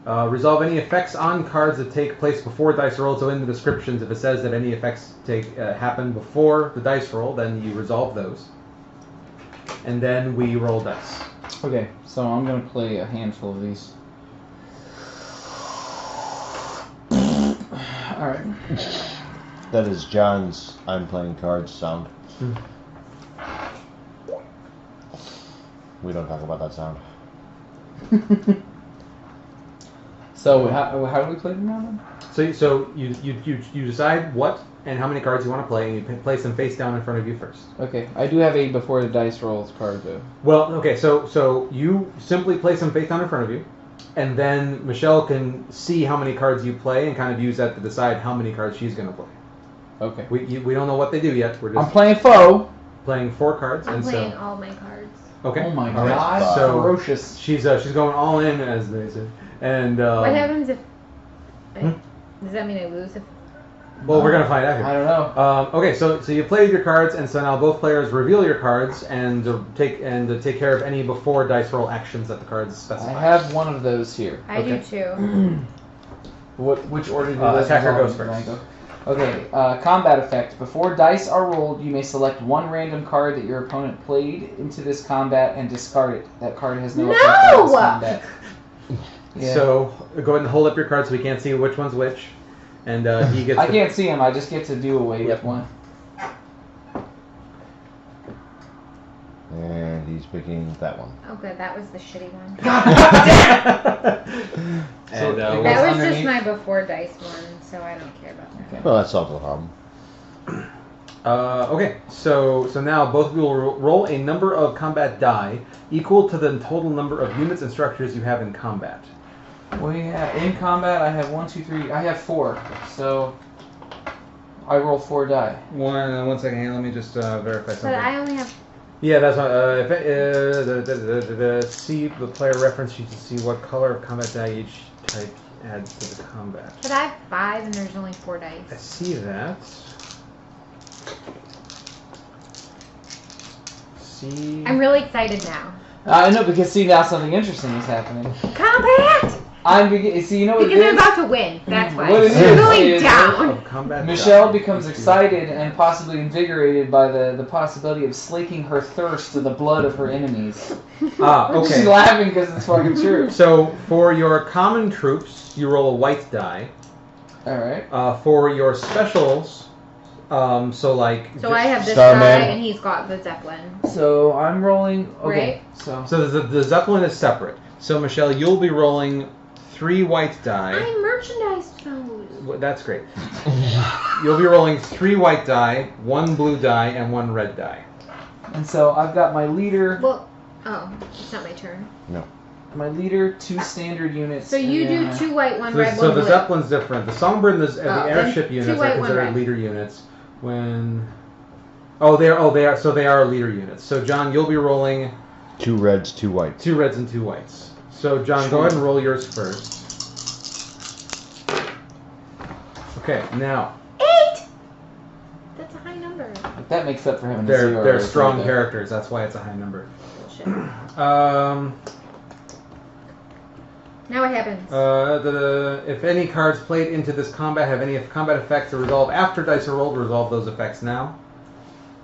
Resolve any effects on cards that take place before dice roll. So in the descriptions, if it says that any effects happen before the dice roll, then you resolve those. And then we roll dice. Okay, so I'm going to play a handful of these. Alright. That is John's I'm playing cards sound. We don't talk about that sound. So how do we play them now then? So you decide what and how many cards you want to play, and you place them face down in front of you first. Okay, I do have a before the dice rolls card though. Well, okay, so you simply place them face down in front of you, and then Michelle can see how many cards you play and kind of use that to decide how many cards she's going to play. Okay. We don't know what they do yet. We're just I'm playing foe. playing 4 cards. I'm and playing so, all my cards. okay. Oh my All right. god, So ferocious. she's going all in, as they say. And What happens if... Does that mean I lose if... well, we're gonna find out here. I don't know. Okay, so you played your cards, and so now both players reveal your cards and take care of any before dice roll actions that the cards specify. I have one of those here. I do Okay. too. Which order do those attacker belong goes to? first. Can I go? Okay, combat effect. Before dice are rolled, you may select one random card that your opponent played into this combat and discard it. That card has no effect on this combat. Yeah. So go ahead and hold up your cards so we can't see which one's which, and he gets. I can't see him. I just get to do away with one. And he's picking that one. Oh good, that was the shitty one. And So- That was underneath? just my before dice one, so I don't care about that. Okay. Well, that solves the problem. Okay, so now both of you will roll a number of combat die equal to the total number of units and structures you have in combat. In combat, I have 1, 2, 3. I have 4. So I roll 4 die. One second here. Let me just verify But something. I only have... Yeah, that's what. See the player reference sheet to see what color of combat die each type adds to the combat. But I have 5 and there's only 4 I dice. see that. See. I'm really excited now. I know, because see, now something interesting is happening. Combat! See, you know what Because it I'm is? about to win. That's why. What it I'm is going is- down. Of combat Michelle die. becomes excited and possibly invigorated by the possibility of slaking her thirst to the blood of her enemies. She's Okay. laughing because it's fucking true. So for your common troops, you roll a white die. Alright. For your specials, So I have this Starman. guy and he's got the Zeppelin. So I'm rolling. Okay. So So the Zeppelin is separate. So Michelle, you'll be rolling 3 white die. I merchandised those. Well, that's great. You'll be rolling 3 white die, 1 blue die, and 1 red die. and so I've got my leader. Well, oh, it's not my turn. My leader, 2 standard units. So you and do then 2 white, 1 So, red, 1 so blue. the Zeppelin's different. The Songbird and the then airship 2 units white, are 1 considered red. leader units. When they are so they are leader units. So John, you'll be rolling 2 reds, 2 whites. 2 reds and 2 whites. So John, go ahead and roll yours first. Okay, now 8! That's a high number. That makes up for having a they're 0 they're right strong there. characters. That's why it's a high number. Bullshit. Now what happens? If any cards played into this combat have any combat effects to resolve after dice are rolled, resolve those effects now.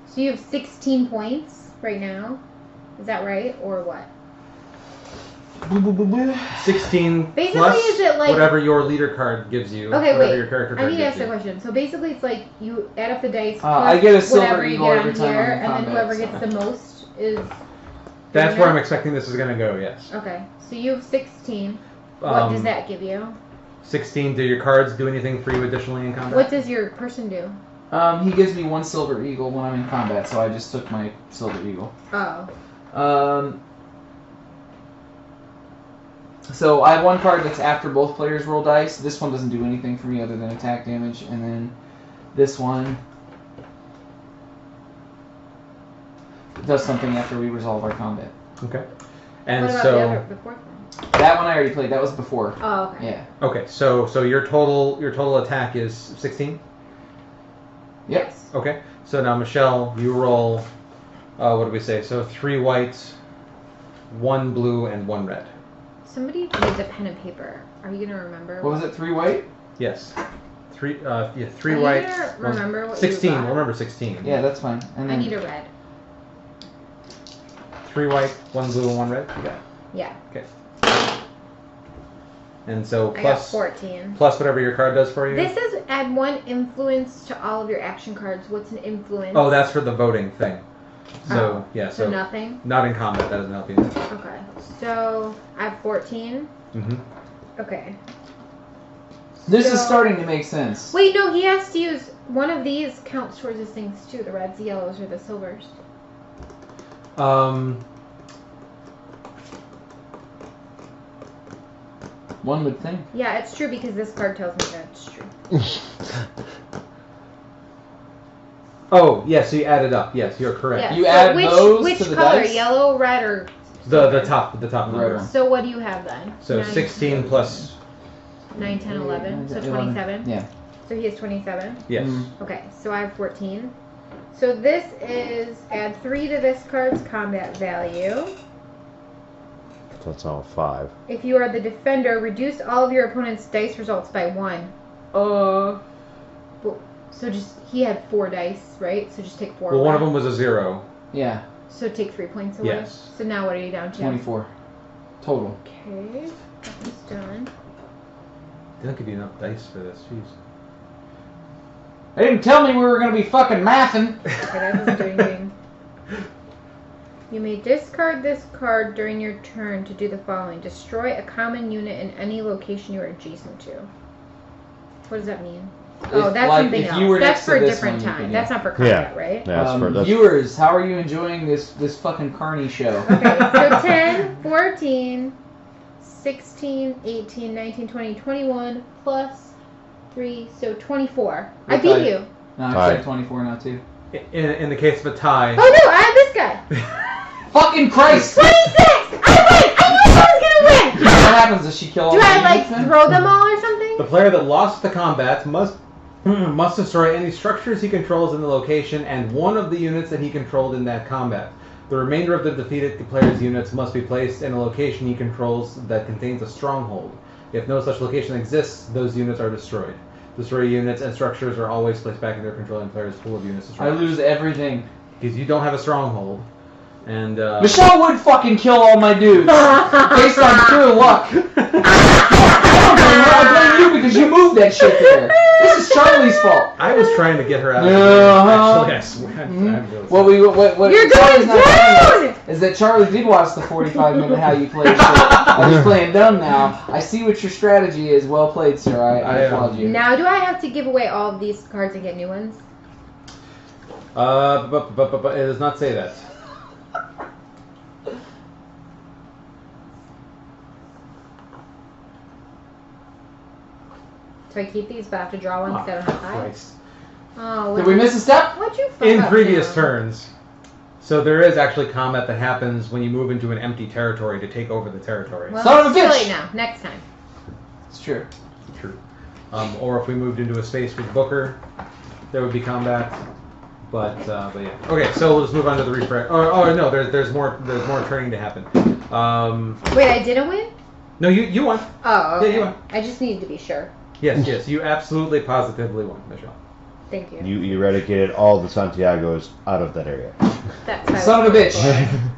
So you have 16 points right now. Is that right? Or what? 16 Basically, plus is it like- whatever your leader card gives you. Okay, whatever wait. your character I card need to gives ask a you. question. So basically, it's like you add up the dice. I get a silver whatever you eagle get every on time here, I'm in and then combat, whoever so. gets the most is. That's doing where I'm that? expecting this is going to go, yes. Okay, so you have 16. What does that give you? 16, do your cards do anything for you additionally in combat? What does your person do? He gives me 1 silver eagle when I'm in combat, so I just took my silver eagle. Oh. So I have 1 card that's after both players roll dice. This one doesn't do anything for me other than attack damage, and then this one does something after we resolve our combat. Okay. And What about so, the fourth one? That one I already played. That was before. Oh, okay. Yeah. okay, so your total attack is 16? Yep. Yes. Okay. So now Michelle, you roll what do we say? So 3 white, 1 blue, and 1 red. Somebody needs a pen and paper. Are you gonna remember? What was it? 3 white? Yes. Three Are white. you gonna remember what 16. you got? We'll remember 16. Yeah, that's fine. And I then need a red. 3 white, 1 blue, and 1 red. You got it. Yeah. Okay. And so I got plus 14. plus whatever your card does for you. This says add 1 influence to all of your action cards. What's an influence? Oh, that's for the voting thing. So yeah, So nothing? not in combat. That doesn't help you. Okay. So I have 14. Mm-hmm. Okay. this is So- starting to make sense. Wait, no, he has to use one of these counts towards his things too. The reds, the yellows, or the silvers. One would think. Yeah, it's true because this card tells me that it's true. Oh, yes. So you add it up. Yes, you're correct. Yeah. You so add which, those which to the color? dice? Yellow, red, or The silver? top number. Right. So what do you have then? 16 plus 9, 10, 11. So 11. 27. Yeah. So he has 27. yes. Okay, so I have 14. So this is add 3 to this card's combat value. That's all 5. If you are the defender, reduce all of your opponent's dice results by 1. So just he had 4 dice, right? So just take 4. Well, away. one of them was a 0. Yeah. So take 3 points away. Yes. So now what are you down to? 24 total. Okay, that is done. They don't give you enough dice for this. Jeez. They didn't tell me we were gonna be fucking mathing. Okay, that doesn't do anything. You may discard this card during your turn to do the following. Destroy a common unit in any location you are adjacent to. What does that mean? Oh, that's like, something if else. you were That's next for to a this different one, you time. could, That's yeah. not for combat, right? Yeah, that's Viewers, how are you enjoying this fucking Carney show? Okay, so 10, 14, 16, 18, 19, 20, 21, plus 3, so 24. I You're beat tied. you. No, I Tied. said 24 now too. In the case of a tie. Oh no, I have this guy. Fucking Christ! 26! I win! I knew I was gonna win! What happens? Does she kill all Do the I like units then? throw them all or something? The player that lost the combat must destroy any structures he controls in the location and one of the units that he controlled in that combat. The remainder of the defeated player's units must be placed in a location he controls that contains a stronghold. If no such location exists, those units are destroyed. Destroyed units and structures are always placed back in their controlling player's pool of units. I lose everything. Because you don't have a stronghold. And Michelle would fucking kill all my dudes based on pure luck. I blame you because you moved that shit there. This is Charlie's fault. I was trying to get her out of the Uh-huh. game. Actually, I swear. I'm really What You're Charlie's going not telling down! us is that Charlie did watch the 45-minute how you play shit. I'm just playing dumb now. I see what your strategy is. Well played, sir. I applaud you. Now, do I have to give away all of these cards and get new ones? But it does not say that. So I keep these, but I have to draw one because I don't have 5? Christ. Oh, Did we miss a step? What'd you fuck In up previous now? turns. So there is actually combat that happens when you move into an empty territory to take over the territory. Well, Son of a it's too bitch! late now. Next time. It's true. True. Or if we moved into a space with Booker, there would be combat. But yeah. Okay, so we'll just move on to the refresh. Oh no, there's more turning to happen. Wait, I didn't win? No, you won. Oh, okay. Yeah, you won. I just needed to be sure. Yes, you absolutely positively won, Michelle. Thank you. You eradicated all the Santiagos out of that area. That's what I Son was of a bitch. looking for.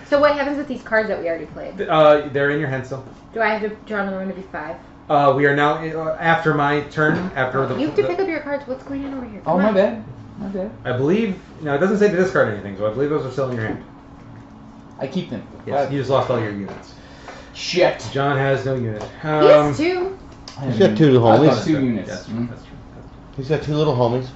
So what happens with these cards that we already played? They're in your hand still. Do I have to draw another one to be 5? We are now after my turn. After the. You have to pick up your cards. What's going on over here? Oh, Come my on. bad. My bad. I believe. No, it doesn't say to discard anything, so I believe those are still in your hand. I keep them. Yes, you just lost all your units. Shit. John has no unit. He has 2. He's got 2 I've got homies. 2 units. That's Mhm. true. That's true. He's got 2 little homies.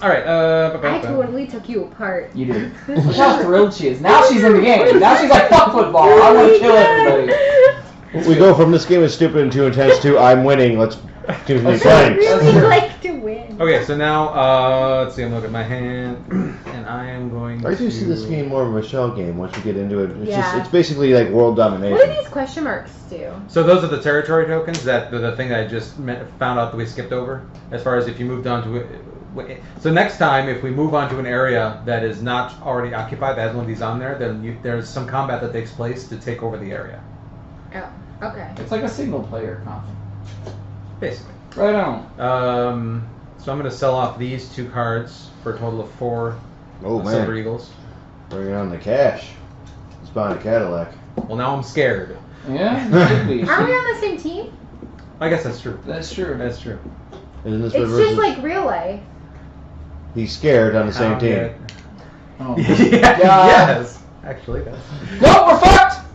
All right. I totally took you apart. You did. Look how thrilled she is. Now she's in the game. Now she's like, fuck football. I want to kill everybody. We go from this game is stupid and too intense to I'm winning. Let's continue I playing. really like to win. Okay, so now let's see. I'm looking at my hand, and I am going. I do to see this game more of a Michelle game once you get into it. It's Yeah. just it's basically like world What do domination. these question marks do? So those are the territory tokens. That the thing I just found out that we skipped over. As far as if you moved on to it. So next time, if we move on to an area that is not already occupied, that has one of these on there, then there's some combat that takes place to take over the area. Oh, okay. It's like a single player comp. Basically. Right on. So I'm going to sell off these 2 cards for a total of 4 Silver man. Eagles. Bringing on the cash. He's buying a Cadillac. Well, now I'm scared. Yeah, it should be. Are we on the same team? I guess that's true. That's true. That's true. Isn't this It's just like real life. He's scared on the same How team. good. Oh. Yes. Actually, that's. No, we're fucked!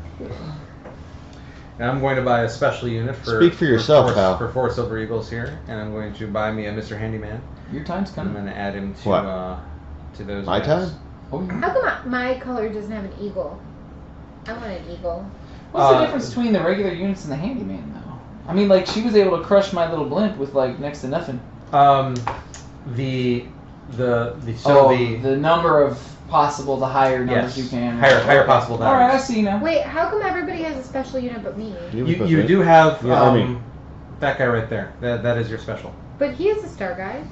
And I'm going to buy a special unit for. Speak for yourself, pal. For 4 Silver Eagles here, and I'm going to buy me a Mr. Handyman. Your time's I'm coming. going to add him to What? To those. My guys. time? Oh, yeah. How come my color doesn't have an eagle? I want an eagle. What's the difference between the regular units and the handyman, though? I mean, like, she was able to crush my little blimp with, like, next to nothing. The number of possible, the higher numbers you can. higher possible numbers. Alright, I see now. Wait, how come everybody has a special unit but me? You do have Yeah, that guy right there. That is your special. But he is a star guy.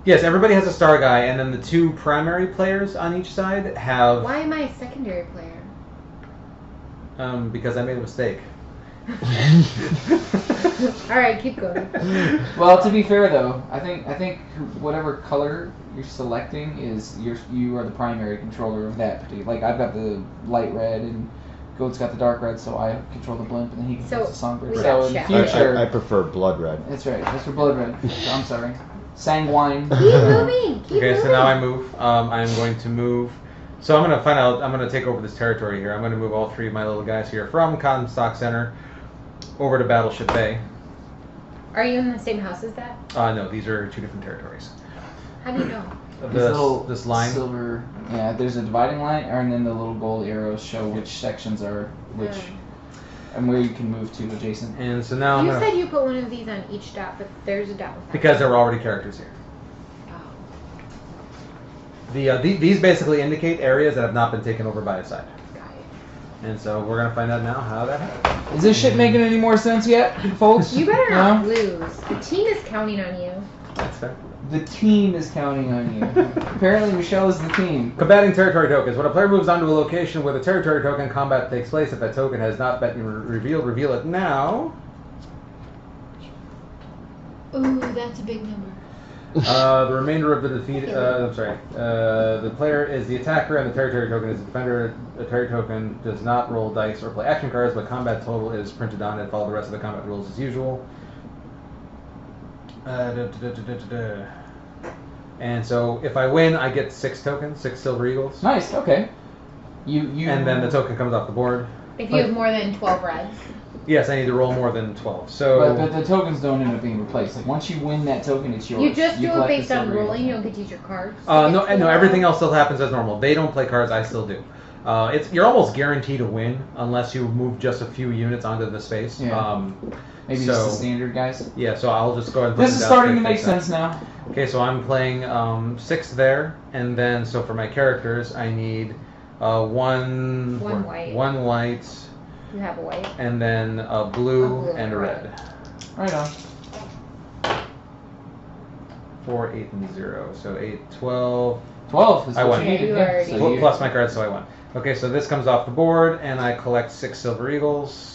Yes, everybody has a star guy, and then the 2 primary players on each side have. Why am I a secondary player? Because I made a mistake. Alright, keep going. Well, to be fair though, I think whatever color you're selecting is you are the primary controller of that particular. Like I've got the light red and Goat's got the dark red, so I control the blimp and then he controls the songbird. we So got in the Shadow. future, I prefer blood red. that's right. That's for blood red. I'm sorry, sanguine. Keep moving. Keep Okay, moving. so now I move. I'm going to move. So I'm going to find out. I'm going to take over this territory here. I'm going to move all 3 of my little guys here from Comstock Center over to Battleship Bay. Are you in the same house as that? No, these are 2 different territories. How do you know? This line. Silver. Yeah, there's a dividing line, and then the little gold arrows show which sections are which, and where you can move to adjacent. And so now I'm You going said to. you put one of these on each dot, but there's a dot without. Because there were already characters here. Oh. These basically indicate areas that have not been taken over by a side. Got it. And so we're going to find out now how that happened. Is this shit making any more sense yet, folks? You better not No? lose. The team is counting on you. That's fair. The team is counting on you. Apparently, Michelle is the team. Combating territory tokens. When a player moves onto a location where the territory token combat takes place, if that token has not been revealed, reveal it now. Ooh, that's a big number. The remainder of the defeat. The player is the attacker, and the territory token is the defender. The territory token does not roll dice or play action cards, but combat total is printed on it. Follow the rest of the combat rules as usual. And so, if I win, I get 6 tokens, 6 Silver Eagles. Nice. Okay. You. And then the token comes off the board. If you have more than 12 reds. Yes, I need to roll more than 12. So. But the tokens don't end up being replaced. Like once you win that token, it's yours. You just do it collect based the on Silver rolling. You Eagles. don't get to use your cards. No, everything else still happens as normal. They don't play cards, I still do. You're almost guaranteed to win unless you move just a few units onto the space. Yeah. Maybe just the standard guys. Yeah, so I'll just go ahead and put This them is down starting to straight make face up. sense now. Okay, so I'm playing 6 there, and then so for my characters, I need one white. one white, You have a white. and then a blue and a red. Right on. 4, 8, and 0. So 8, 12. 12 is I what won. you needed. You Yeah, already- so Plus you- plus my cards, so I won. Okay, so this comes off the board, and I collect 6 Silver Eagles.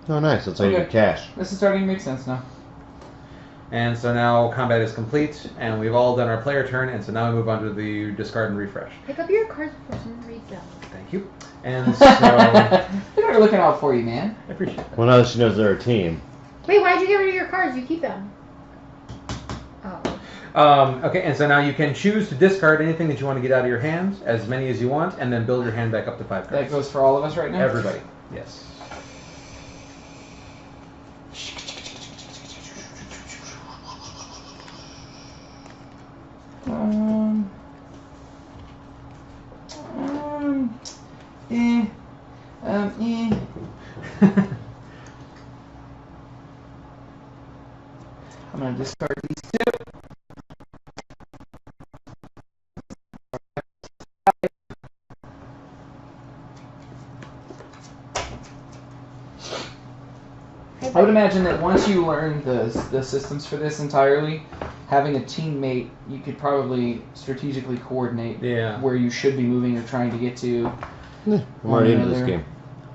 Oh, nice. That's how you Okay. get cash. This is starting to make sense now. And so now combat is complete, and we've all done our player turn, and so now we move on to the discard and refresh. Pick up your cards before someone reads them. Thank you. And so I They're looking out for you, man. appreciate that. Well, now that she knows they're a team. Wait, why'd you get rid of your cards? You keep them. Oh. Okay, and so now you can choose to discard anything that you want to get out of your hand, as many as you want, and then build your hand back up to 5 cards. That goes for all of us right now? Everybody, yes. Eh. I'm gonna discard these 2. I would imagine that once you learn the systems for this entirely, having a teammate, you could probably strategically coordinate Yeah. where you should be moving or trying to get to. I'm already into this another. game.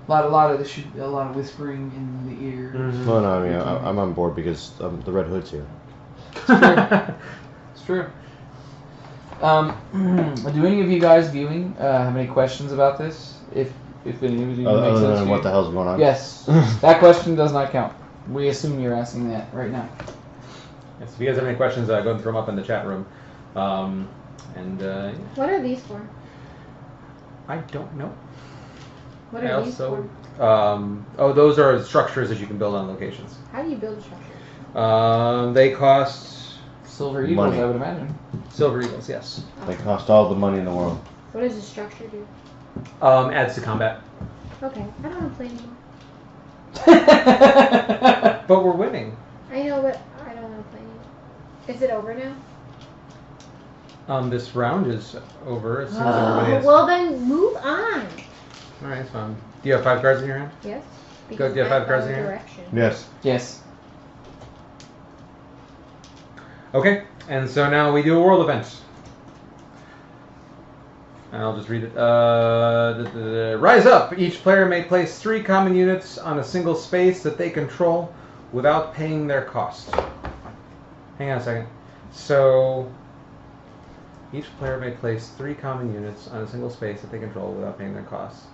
A lot of whispering in the ear. Mm-hmm. Well, no, I mean, I'm on board because the Red Hood's here. It's true. Do any of you guys viewing have any questions about this? If any of you Other makes sense than to what you? the hell's going on? Yes. That question does not count. We assume you're asking that right now. Yes, if you guys have any questions, go ahead and throw them up in the chat room. What are these for? I don't know. What are these for? Those are structures that you can build on locations. How do you build a structure? They cost Silver Eagles, Money. I would imagine. silver eagles, yes. They cost all the money in the world. What does a structure do? Adds to combat. Okay, I don't want to play anymore. But we're winning. I know, but I don't want to play anymore. Is it over now? This round is over as soon as everybody is. Well, then move on. All right, it's fine. Do you have 5 cards in your hand? Yes. Go, Because do you have I 5 cards in follow your hand? direction. Yes. Yes. Okay, and so now we do a world event. And I'll just read it. Rise up! Each player may place 3 common units on a single space that they control without paying their cost. Hang on a second. So, each player may place 3 common units on a single space that they control without paying their costs.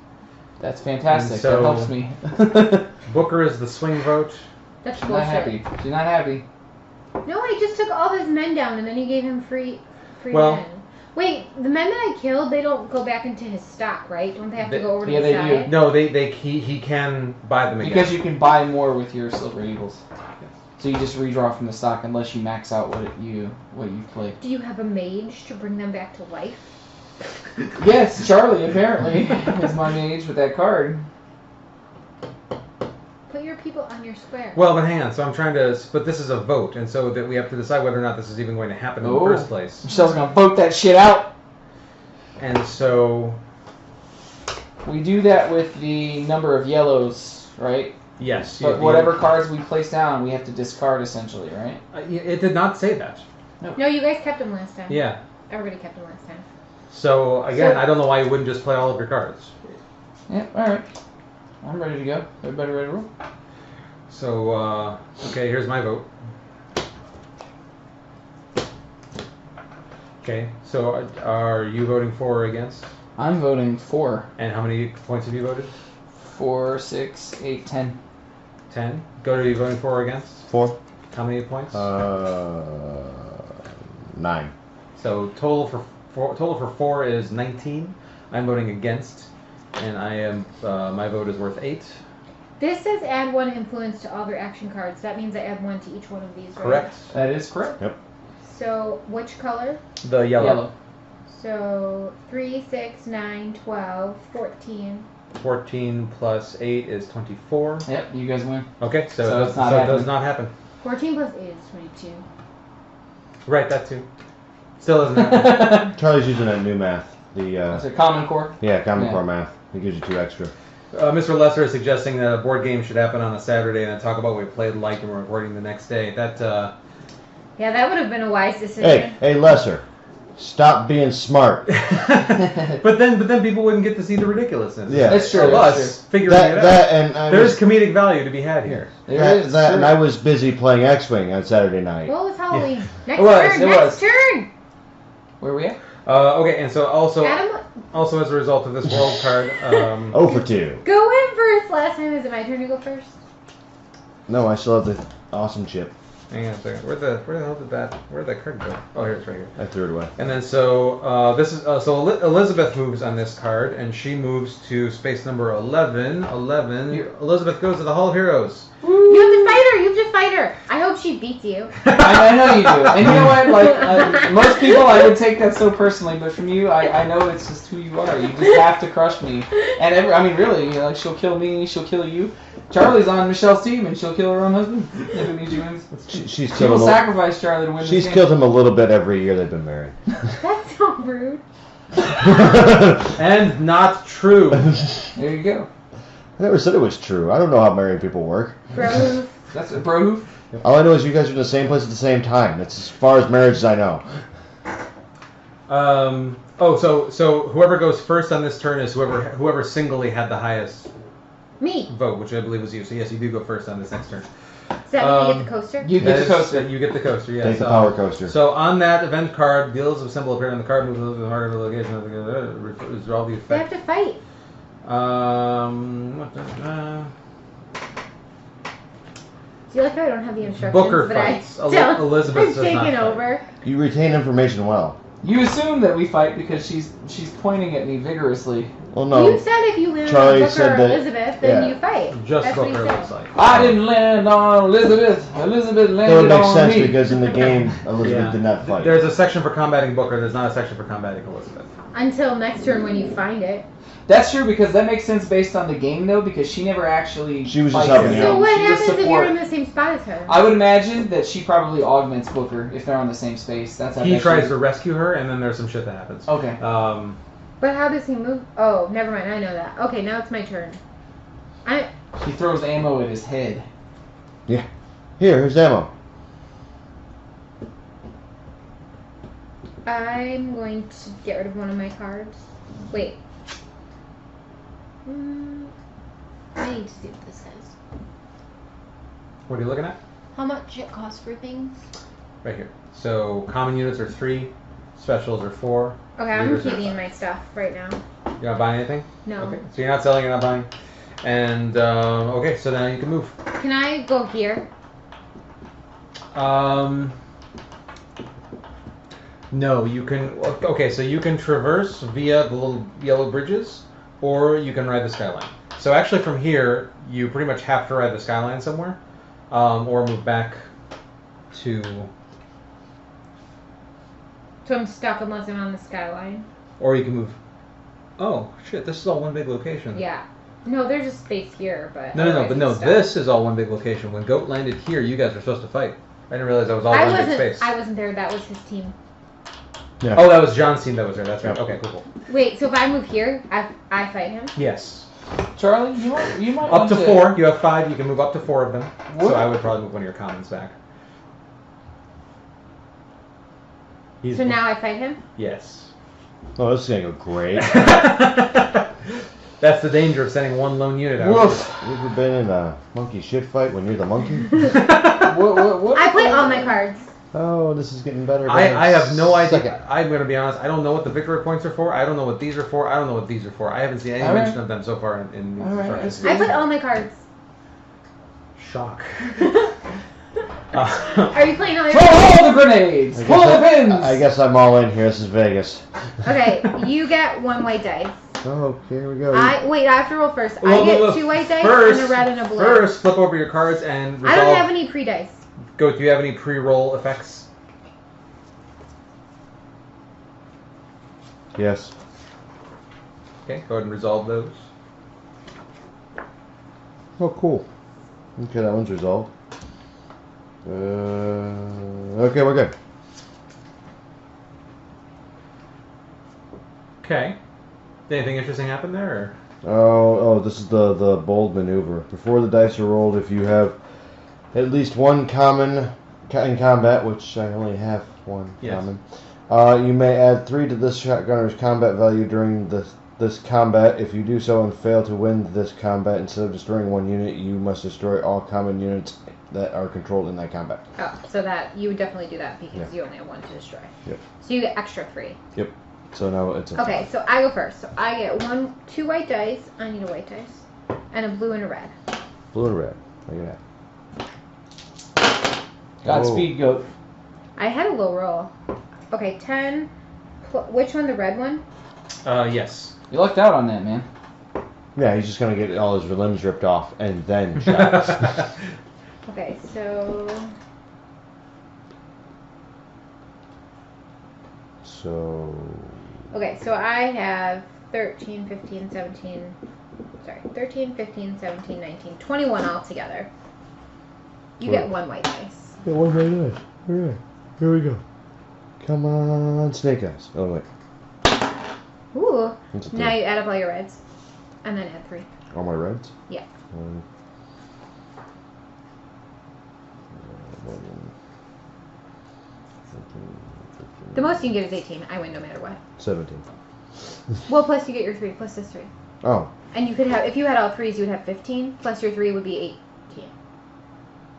That's fantastic. And so- that helps me. Booker is the swing vote. That's She's bullshit. not happy. She's not happy. No, he just took all his men down and then he gave him free Well- men. Wait, the men that I killed, they don't go back into his stock, right? Don't they have to go over to Yeah, the they side? do. No, he can buy them again. Because you can buy more with your Silver Eagles. So you just redraw from the stock unless you max out what you play. Do you have a mage to bring them back to life? Yes, Charlie apparently is my mage with that card. Put your people on your square. Well, but hang on. So I'm trying to, but this is a vote, and so that we have to decide whether or not this is even going to happen in the first place. Michelle's gonna vote that shit out. And so, We do that with the number of yellows, right? yes. But whatever cards we place down, we have to discard essentially, right? It did not say that. No, you guys kept them last time. Yeah. Everybody kept them last time. So again, So- I don't know why you wouldn't just play all of your cards. Yeah. All right. I'm ready to go. Everybody ready to roll? So okay, here's my vote. Okay. So are you voting for or against? I'm voting 4. And how many points have you voted? 4, 6, 8, 10. 10. Go to you voting for or against? 4. How many points? 9. So total for 4 is 19. I'm voting against, and I am my vote is worth 8. This says add 1 influence to all their action cards. That means I add 1 to each one of these, right? Correct. That is correct. So, which color? The yellow. So, 3, 6, 9, 12, 14. 14 plus 8 is 24. Yep. You guys win. Okay, So so, it's not it does happening. not happen. 14 plus 8 is 22. Right, that too. Still doesn't happen. Charlie's using that new math. It's a common core. Common Yeah. Core math. It gives you 2 extra. Mr. Lesser is suggesting that a board game should happen on a Saturday and then talk about what we played like and we're recording the next day. That Yeah, that would have been a wise decision. Hey, Lesser. Stop being smart. but then people wouldn't get to see the ridiculousness. Yeah. That's true. Of That's us figuring it out. And There's comedic value to be had here. and I was busy playing X-Wing on Saturday night. Well, it's Halloween. Next It was, turn, it next was. turn! Where we at? Okay, and so also Adam, as a result of this world card, 0 for 2. go in first. Last time, is it my turn to go first? No, I still have the awesome chip. hang on a second. Where the hell did that? Where did that card go? Oh, here it's right here. I threw it away. And then so this is Elizabeth moves on this card, and she moves to space number 11. 11. Elizabeth goes to the Hall of Heroes. You have to fight her. You have to fight her. I hope she beats you. I know you do. And you know what? Like most people, I would take that so personally, but from you, I know it's just who you are. You just have to crush me. And really, like she'll kill me, she'll kill you. Charlie's on Michelle's team, and she'll kill her own husband if it means she wins. She's She killed will him. sacrifice Charlie to win. She's this game. killed him a little bit every year they've been married. That's so rude. And not true. There you go. I never said it was true. I don't know how married people work. Bro. That's a bro move. All I know is you guys are in the same place at the same time. That's as far as marriage as I know. So whoever goes first on this turn is whoever singly had the highest Me. vote, which I believe was you. So yes, you do go first on this next turn. Does that mean I get the coaster? You get the coaster. You get the coaster. Yes. Take the power coaster. So on that event card, deals of symbol appearing on the card moves to the mark of the location of the resolve the They have effect. to fight. Do you like how I don't have the instructions? Booker but fights. I don't. Elizabeth I'm does not taking fight. over. You retain information well. You assume that we fight because she's pointing at me vigorously. Well, no. You said if you land Charlie on Booker said or that- Elizabeth, then yeah. you fight. Just That's what Booker he said. looks like. I didn't land on Elizabeth. Elizabeth That landed would make on sense me. because in the game, Elizabeth did not fight. There's a section for combating Booker. There's not a section for combating Elizabeth. Until next turn when you find it. That's true because that makes sense based on the game though, because she never actually. She was just fights helping him. out. So what She was happens if support. you're in the same spot as her? I would imagine that she probably augments Booker if they're on the same space. That's how He that tries she- to rescue her, and then there's some shit that happens. Okay. But how does he move? Oh, never mind. I know that. Okay, now it's my turn. He throws ammo at his head. Here's ammo. I'm going to get rid of one of my cards. Wait. I need to see what this says. What are you looking at? How much it costs for things? Right here. So common units are 3, specials are 4. Okay, I'm Leaders are keeping 5. my stuff right now. You're not buying anything? No. Okay. So you're not selling, you're not buying. And okay, so now you can move. Can I go here? No, you can. Okay, so you can traverse via the little yellow bridges, or you can ride the skyline. So actually, from here, you pretty much have to ride the skyline somewhere, or move back to, So I'm stuck unless I'm on the skyline. or you can move. Oh shit! This is all one big location. Yeah. No, there's a space here, but No, otherwise but no. it's stuck. This is all one big location. When Goat landed here, you guys were supposed to fight. I didn't realize that was all I one big wasn't. space. I wasn't there. That was his team. Yeah. Oh, that was John's team that was there. That's right. Yep. Okay, cool. Wait. So if I move here, I fight him. Yes. Charlie, you might Up want to 4. You have 5. You can move up to 4 of them. What? So I would probably move one of your commons back. He's So now I fight him. Yes. Oh, this is gonna go great. That's the danger of sending one lone unit out. Woof. You ever been in a monkey shit fight when you're the monkey? What I play all my cards. Oh, this is getting better. I have no idea. Second. I'm going to be honest. I don't know what the victory points are for. I don't know what these are for. I don't know what these are for. I haven't seen any All right. mention of them so far in these All right, instructions. that's I play all my cards. Shock. Are you playing all your Throw all the grenades! I Pull guess the pins! I guess I'm all in here. This is Vegas. Okay, you get 1 white dice. Oh, here we go. I have to roll first. Well, I get look, 2 white dice first, and a red and a blue. First, flip over your cards and resolve. I don't have any pre-dice. Go. Do you have any pre-roll effects? Yes. Okay, go ahead and resolve those. Oh, cool. Okay, that one's resolved. Okay, we're good. Okay. Did anything interesting happen there? Or? Oh, this is the bold maneuver. Before the dice are rolled, if you have at least one common in combat, which I only have one Yes. common, you may add 3 to this shotgunner's combat value during this combat. If you do so and fail to win this combat, instead of destroying one unit, you must destroy all common units that are controlled in that combat. Oh, so that you would definitely do that because Yeah. you only have 1 to destroy. Yep. So you get extra 3. So now it's a Okay, so I go first. So I get 2 white dice. I need a white dice. And a blue and a red. blue and red. Look at that. Godspeed, Goat. I had a low roll. Okay, 10. Which one? The red one? Yes. You lucked out on that, man. Yeah, he's just gonna get all his limbs ripped off and then shot. Okay, so... So Okay, so I have 13, 15, 17... Sorry, 13, 15, 17, 19, 21 altogether. You get 1 white dice. yeah, one right nice. Alright, here we go. Come on, snake eyes. Oh wait, Ooh. that's a Now 3. you add up all your reds. And then add 3. All my reds. Yeah. 1, 11, 13, 15, The most you can get is 18. I win no matter what. 17. Well, plus you get your 3, plus this 3. Oh. And you could have, if you had all 3s, you would have 15. Plus your 3 would be 18.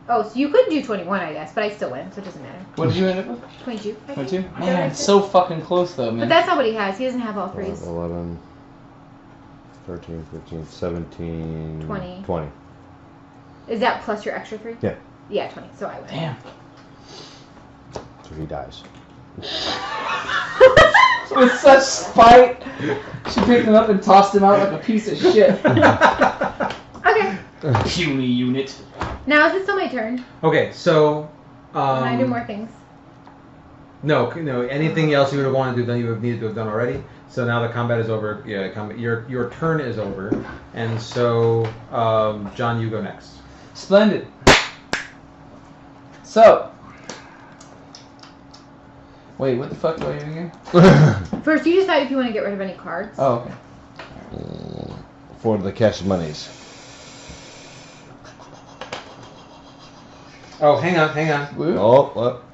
Oh, so you could do 21, I guess, but I still win, so it doesn't matter. What did you end up with? 22. 22? Man, it's so fucking close though, man. But that's not what he has. He doesn't have all 3s. 11, 13, 15, 17, 20. Is that plus your extra 3? Yeah. Yeah, 20. So I win. Damn. So he dies. With such spite, she picked him up and tossed him out like a piece of shit. Okay. Puny unit. Now is it still my turn? Okay, so. Can I do more things? No. Anything else you would have wanted to do, then you would have needed to have done already. So now the combat is over. Yeah, your turn is over, and so John, you go next. Splendid. So. Wait, what the fuck do I do again? First, you decide if you want to get rid of any cards. Oh, okay. For the cash monies. Oh, hang on. Oh, what?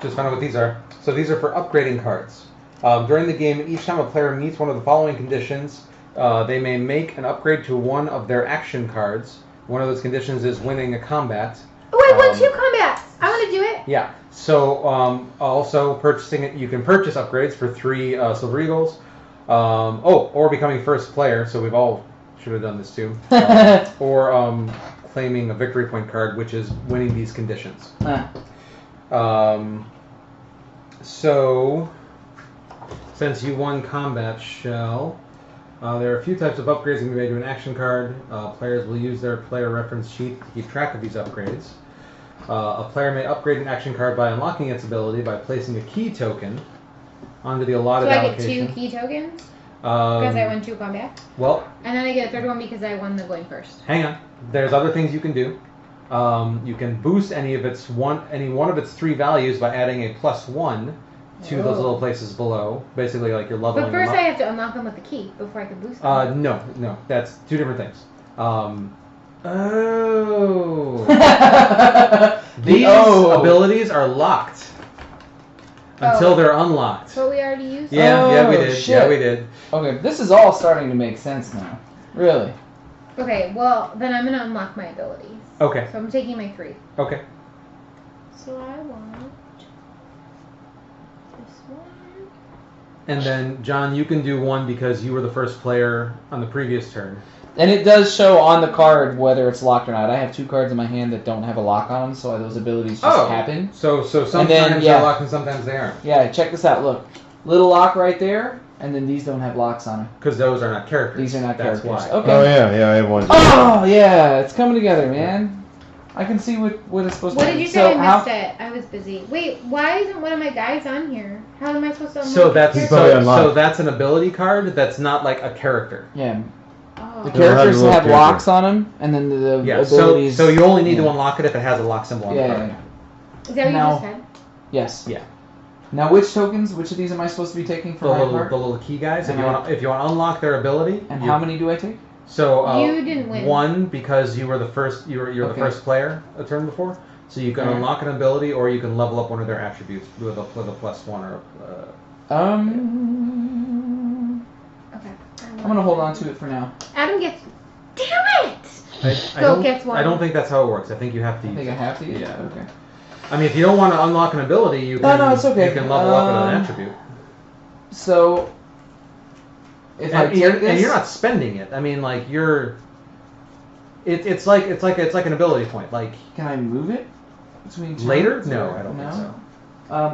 Just found out what these are. So these are for upgrading cards. During the game, each time a player meets one of the following conditions, they may make an upgrade to one of their action cards. One of those conditions is winning a combat. Oh, I won 2 combats. I want to do it. Yeah. So also purchasing it, you can purchase upgrades for 3 Silver Eagles. Or becoming first player. So we've all should have done this too. Or claiming a victory point card, which is winning these conditions. So since you won Combat Shell, there are a few types of upgrades that can be made to an action card. Players will use their player reference sheet to keep track of these upgrades. A player may upgrade an action card by unlocking its ability by placing a key token onto the allotted allocation. So I get 2 key tokens? Because I won 2 combats? Well... And then I get a 3rd one because I won the going first. Hang on. There's other things you can do. You can boost any one of its 3 values by adding a +1 to those little places below. Basically, like you're leveling But first them up. I have to unlock them with the key before I can boost them. No. That's 2 different things. These abilities are locked until they're unlocked. But we already used them. Yeah, we did. Shit. Yeah, we did. Okay, this is all starting to make sense now. Really. Okay, well, then I'm going to unlock my abilities. Okay. So I'm taking my 3. Okay. So I want this one. And then, John, you can do 1 because you were the first player on the previous turn. And it does show on the card whether it's locked or not. I have 2 cards in my hand that don't have a lock on them, so those abilities just happen. So sometimes they're locked and sometimes they aren't. Yeah, check this out. Look, little lock right there, and then these don't have locks on them. Because those are not characters. These are not That's characters. why. Okay. Oh, yeah, I have one. Oh, yeah, it's coming together, man. I can see what it's supposed to be. What did you say? I missed it. I was busy. Wait, why isn't one of my guys on here? How am I supposed to unlock So that's it? so that's an ability card that's not like a character. Yeah. Oh. The characters have locks on them, and then the abilities... So you only need to unlock it if it has a lock symbol on the card. Is that what you just said? Yes. Yeah. Now, which of these am I supposed to be taking for my part? The little key guys. If you want to unlock their ability. And how many do I take? So you didn't win. 1 because you were the first. You were the first player a turn before. So you can unlock an ability, or you can level up one of their attributes with a +1 or. Okay. I'm gonna hold on to it for now. Adam gets. Damn it! Gets 1. I don't think that's how it works. I think you have to. I think I have to. Yeah. Okay. I mean, if you don't want to unlock an ability, you can. No, it's okay. You can level up an attribute. So. If I take this, and you're not spending it. I mean, like you're. It's like an ability point. Like. Can I move it between turns? Later? No, I don't think so.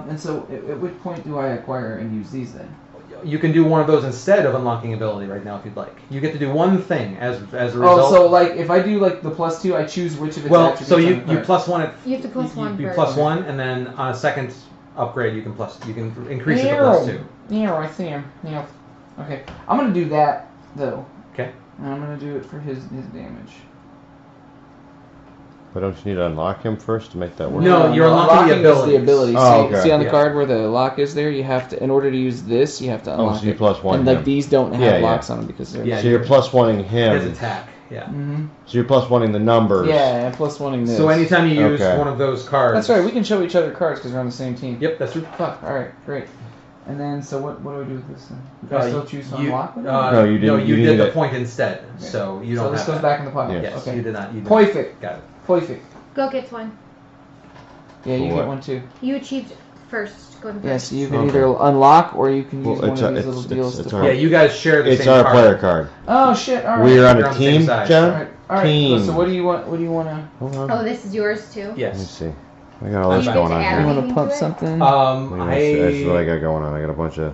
And so, at which point do I acquire and use these then? You can do one of those instead of unlocking ability right now if you'd like. You get to do one thing as a result. Oh, so like if I do like the +2, I choose which of its attributes. So you +1 it. You have to +1. You +1, and then on a second upgrade you can increase it to +2. Yeah, I see him. Yeah. Okay, I'm gonna do that though. Okay. And I'm gonna do it for his damage. But don't you need to unlock him first to make that work? No, you're unlocking the ability. Oh, okay. See on the card where the lock is there? You have to, in order to use this, you have to unlock so you it. +1 and like him. these don't have locks on them because they're. So you're +1ing him. His attack. Yeah. Mm-hmm. So you're +1ing the numbers. Yeah, and +1ing this. So anytime you use one of those cards. That's right. We can show each other cards because we're on the same team. Yep, that's true. Fuck. All right. Great. And then, so what do I do with this then? Do I still choose to unlock it? No, you didn't. No, you did the it. point instead, Okay. so you don't So this have goes that. back in the pile. Yes. Yes, Okay. you did not. You did Perfect. Got it. Perfect. Go get one. Yeah, you For get what? one too. You achieved first. Go first. Yes, you can Okay. either unlock or you can Well, use one of it's- these little it's- deals it's to our- Yeah, you guys share the It's same our card. player card. Oh shit! All right. We're on You're a on the same team, side. John. All right. All right. Team. So what do you want? What do you want to? Hold on. Oh, this is yours too. Let me Yes. see. I got all You this get going to on add here. You want to anything pump to it? something? That's what I got going on. I got a bunch of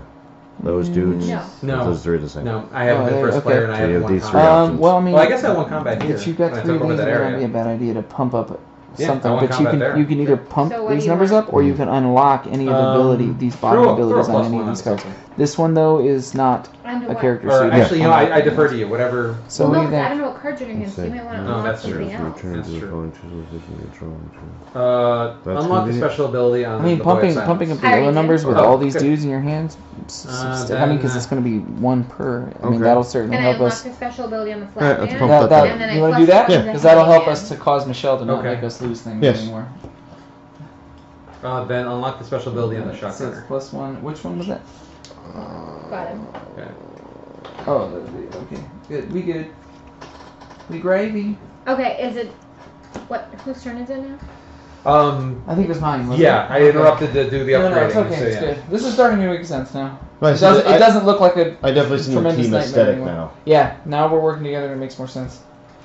those dudes. No. No. Those three are the same. No, I have Oh, the first okay. player and I So you have have one these combat. three options. Well, I mean, Well, I guess I have one combat here. if you've got when I three took over things, that it might not area. be a bad idea to pump up Yeah, something. I want But you combat can there. you can either pump So what do these you numbers want? up, or you can unlock any of the ability, these bottom Throw a abilities on plus any one of on these cards. something. This one though is not Onto a what? character Or sheet. actually, you know, Unlock I defer to you. Whatever. So Well, what no, do you 'cause I think? don't know what cards you're going to. So you might want to No, unlock that's true. something else. That's true. That's Unlock the convenient. special ability on I mean, the Boy of pumping Silence. up the I already yellow numbers did. with Oh, all these good. dudes in your hands. I mean, because it's going to be one per. I mean, Okay. that'll certainly And I help unlocked us. the special ability on the Alright, flat let's man. pump That, that And then I you want to plus do that? one Yeah. the Because that'll help hand. us to cause Michelle to not Okay. make us lose things Yes. anymore. Then unlock the special ability on the So it's shotgunner. +1. Which one was that? Got him. Okay. Oh, okay. Good. We good. We gravy. Okay, is it... What? Whose turn is it now? I think it was mine. Wasn't Yeah, it? I interrupted to do the upgrading. No, it's okay. so It's yeah. good. This is starting to make sense now. Right, It so doesn't, it doesn't look like a... I definitely see the Tremendous team nightmare aesthetic anymore. now. Yeah, now we're working together and it makes more sense.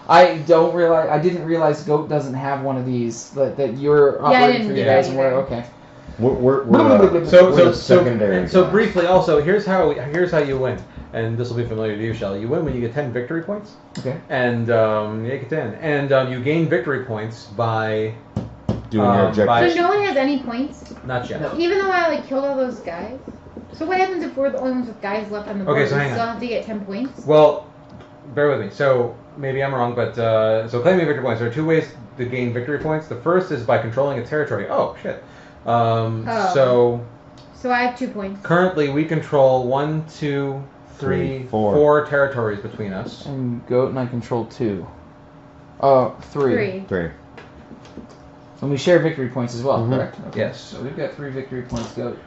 I didn't realize Goat doesn't have one of these. That you're Yeah, I operating didn't for do you that guys and we're either. okay. We're So the secondary. so guys. briefly, also here's how you win, and this will be familiar to you, Shelley. You win when you get 10 victory points, Okay. and you get 10, and you gain victory points by doing your objectives. So no one has any points? not yet. No. Even though I killed all those guys? So what happens if we're the only ones with guys left on the board? Okay, so We hang still on. have to get 10 points? Well, bear with me. So maybe I'm wrong, but so claiming victory points. There are two ways to gain victory points. The first is by controlling a territory. Oh shit. So So I have 2 points. currently we control 1, 2, 3, Three, four. 4 territories between us. And Goat and I control 2. 3. 3. And we share victory points as well, Mhm. correct? Okay. Yes. So we've got 3 victory points, Goat.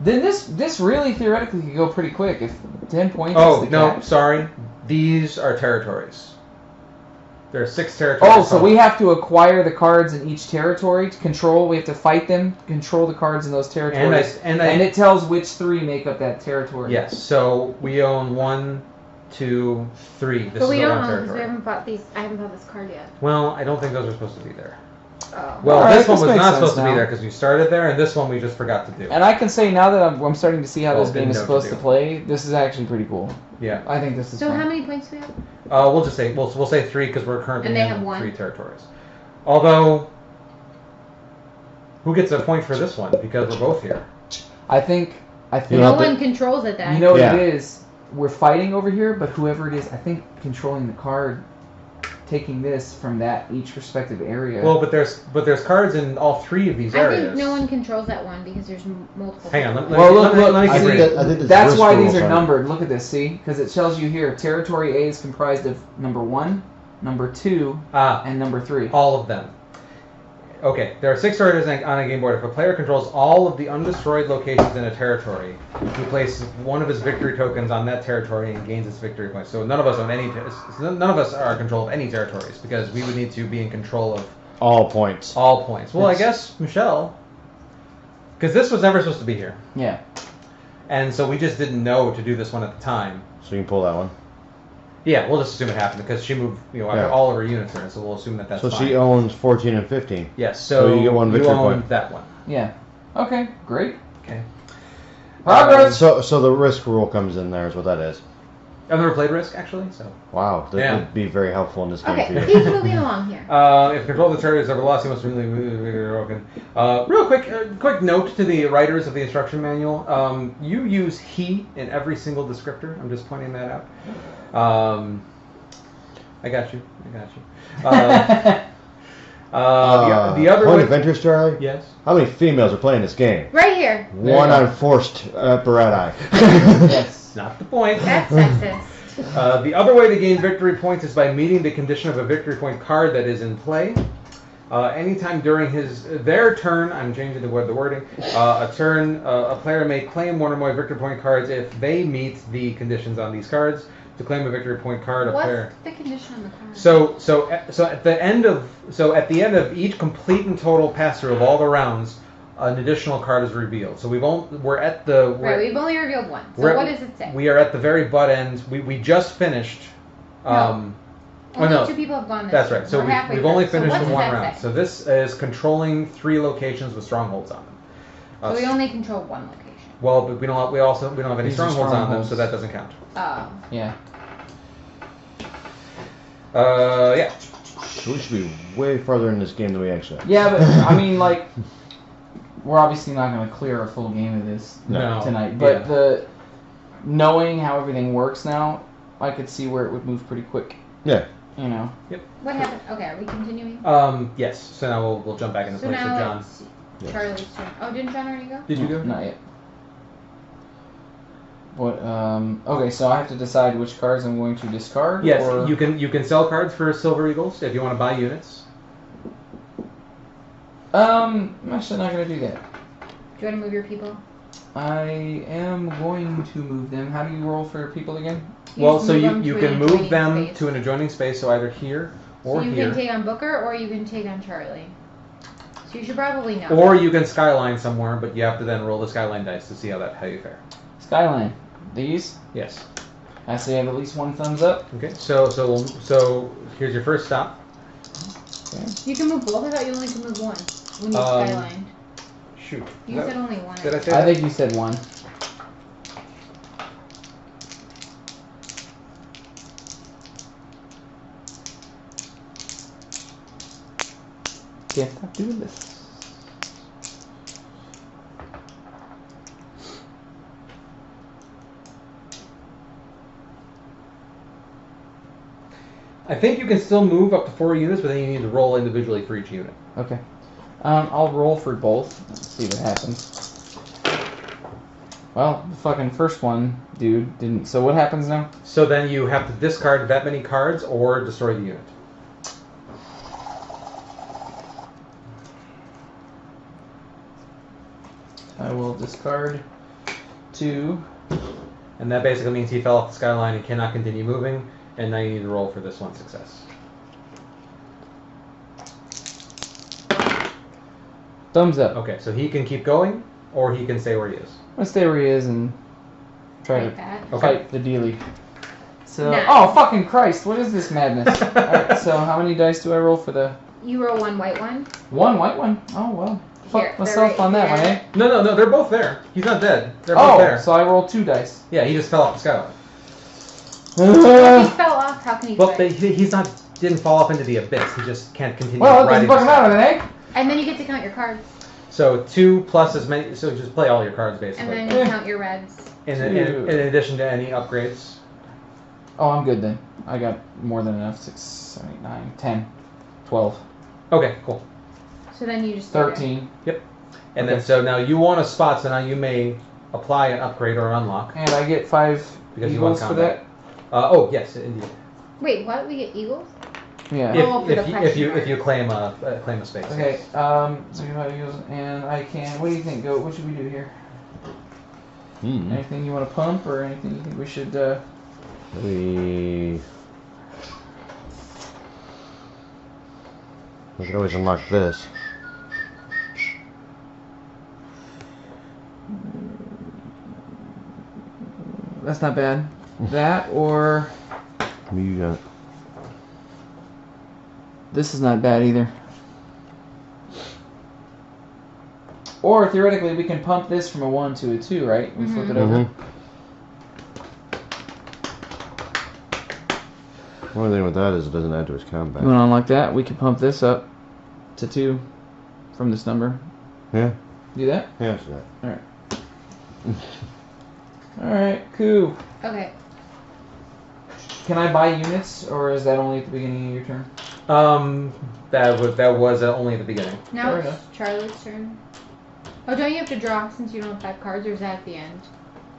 Then This really theoretically could go pretty quick if 10 points is Oh the no, cap. sorry. These are territories. There are 6 territories. Oh, so we have to acquire the cards in each territory to control. We have to fight them, control the cards in those territories, and it tells which 3 make up that territory. yes. So we own 1, 2, 3. This But is we the don't one know because we territory. haven't bought these. I haven't bought this card yet. Well, I don't think those are supposed to be there. Oh. Well, All right, this one this was makes not sense supposed to be now. there because we started there, and this one we just forgot to do. And I can say now that I'm starting to see how Well, this game didn't is know what supposed to to do. play, this is actually pretty cool. Yeah. I think this is So fun. how many points do we have? We'll just say we'll say 3 because we're currently And they in have 1. 3 territories. Although, who gets a point for this one because we're both here? I think You No have to- one controls it then. you know what Yeah. it is. We're fighting over here, but whoever it is, I think controlling the card, taking this from that each respective area. Well, but there's cards in all 3 of these I areas. think no one controls that one because there's multiple. Hang on, let me Well, look, let me look, keep I think reading. that- I think it's That's risk why these rules are on it. numbered. Look at this, see? Because it tells you here, territory A is comprised of number 1, number 2, and number 3. All of them. Okay, there are 6 territories on a game board. If a player controls all of the undestroyed locations in a territory, he places one of his victory tokens on that territory and gains its victory points. So none of us own none of us are in control of any territories because we would need to be in control of All points. all points. Well, I guess Michelle, because this was never supposed to be here, Yeah. and so we just didn't know to do this one at the time. So you can pull that one. Yeah, we'll just assume it happened because she moved, Yeah. all of her units are in, so we'll assume that that's So fine. she owns 14 and 15. Yes, so, So you get one victory own point. that one. Yeah. Okay, great. Okay. Progress. So the risk rule comes in there is what that is. I've never played Risk actually, so. Wow, that Yeah. would be very helpful in this game Okay, for you. keep moving along here. If control of the territories are velocity must really broken. Real quick note to the writers of the instruction manual. You use he in every single descriptor. I'm just pointing that out. I got you. The other point way. of interest, Charlie. Yes. How many females are playing this game? Right here. One you go. on forced apparatus. Yes. Not the point. That's sexist. The other way to gain victory points is by meeting the condition of a victory point card that is in play. Anytime during their turn, I'm changing the wording. A player may claim one or more victory point cards if they meet the conditions on these cards. To claim a victory point card, a player. What's the condition on the card? So at the end of each complete and total pass through of all the rounds, an additional card is revealed. So we've only revealed one. So what does it say? We are at the very butt end. We just finished. Only 2 people have gone this. That's right. So we've only finished the one round. Say? So this is controlling 3 locations with strongholds on them. So we only control 1 location. Well, but we don't have any strongholds on them, so that doesn't count. Oh. Yeah. Yeah. So we should be way farther in this game than we actually are. Yeah, but I mean, like, we're obviously not going to clear a full game of this tonight. But knowing how everything works now, I could see where it would move pretty quick. Yeah. You know. Yep. What happened? Okay, are we continuing? Yes. So now we'll jump back into place with John. It's Charlie's turn. Oh, didn't John already go? Did you go? Not yet. What? Okay, so I have to decide which cards I'm going to discard. Yes, or... you can sell cards for Silver Eagles if you want to buy units. I'm actually not going to do that. Do you want to move your people? I am going to move them. How do you roll for people again? You can move them to an adjoining space, so either here or here. So you can take on Booker or you can take on Charlie. So you should probably know. Or you can skyline somewhere, but you have to then roll the skyline dice to see how you fare. Skyline. These? Yes. I say I have at least 1 thumbs up. Okay. So here's your first stop. Okay. You can move both. I thought you only could move 1 when you skylined. Shoot. You said only 1. Did I say I that? think you said 1. Can't stop doing this. I think you can still move up to 4 units, but then you need to roll individually for each unit. Okay. I'll roll for both. Let's see what happens. Well, the fucking first one, dude, didn't. So what happens now? So then you have to discard that many cards or destroy the unit. I will discard 2. And that basically means he fell off the skyline and cannot continue moving, and now you need to roll for this one success. Thumbs up. Okay, so he can keep going, or he can stay where he is. I'm gonna stay where he is and try to fight the dealie. So, oh fucking Christ! What is this madness? All right, so how many dice do I roll for the? You roll 1 white one. 1 white one. Oh well. Fuck myself on that one, eh? No, they're both there. He's not dead. They're both there. So I roll 2 dice. Yeah, he just fell off the skyline. If he fell off, how can he fight? He's not. Didn't fall off into the abyss. He just can't continue. Well, it doesn't fucking matter then, eh? And then you get to count your cards. So 2 plus as many. So just play all your cards basically. And then you count your reds. In addition to any upgrades. Oh, I'm good then. I got more than enough. 6, 7, 8, 9, 10, 12. Okay, cool. So then you just 13. Yep. And then so now you want a spot, so now you may apply an upgrade or unlock. And I get 5 because eagles you want for that. Oh yes, indeed. Wait, what? We get eagles? Yeah. If you claim a space. Okay. Yes. So you have eagles, and I can. What do you think? Go. What should we do here? Anything you want to pump, or anything you think we should? We could always unlock this. That's not bad. That or You got. this is not bad either. Or theoretically, we can pump this from a 1 to a 2, right? We flip it over. The only thing with that is it doesn't add to his combat. You want to unlock that? We can pump this up to 2 from this number. Yeah. Do that? Yeah, that's that. Alright. Alright, cool. Okay. Can I buy units, or is that only at the beginning of your turn? That was only at the beginning. Now it's Charlie's turn. Oh, don't you have to draw since you don't have 5 cards, or is that at the end?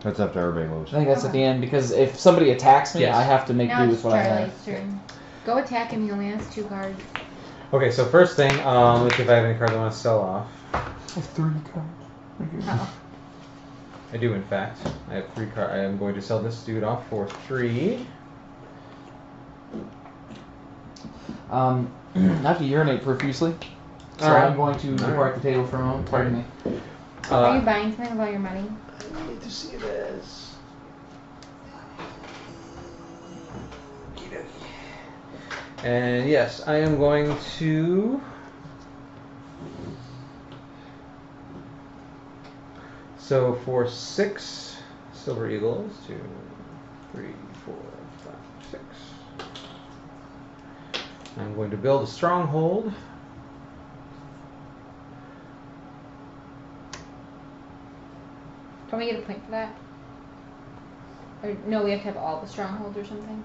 That's after everybody moves. I think that's at the end, because if somebody attacks me, Yes. I have to make Now do it's with what I Charlie's have. turn. Go attack him, he only has 2 cards. Okay, so first thing, let's see if I have any cards I want to sell off. I have 3 cards. Oh. I do, in fact. I have 3 cards. I am going to sell this dude off for 3. I have to urinate profusely, so Alright. I'm going to depart the table for a moment. Pardon me. Are you buying something with all your money? I need to see this. And yes, I am going to. So for 6 silver eagles, 2, 3, 4, 5, 6. I'm going to build a stronghold. Don't we get a point for that? Or no, we have to have all the strongholds or something?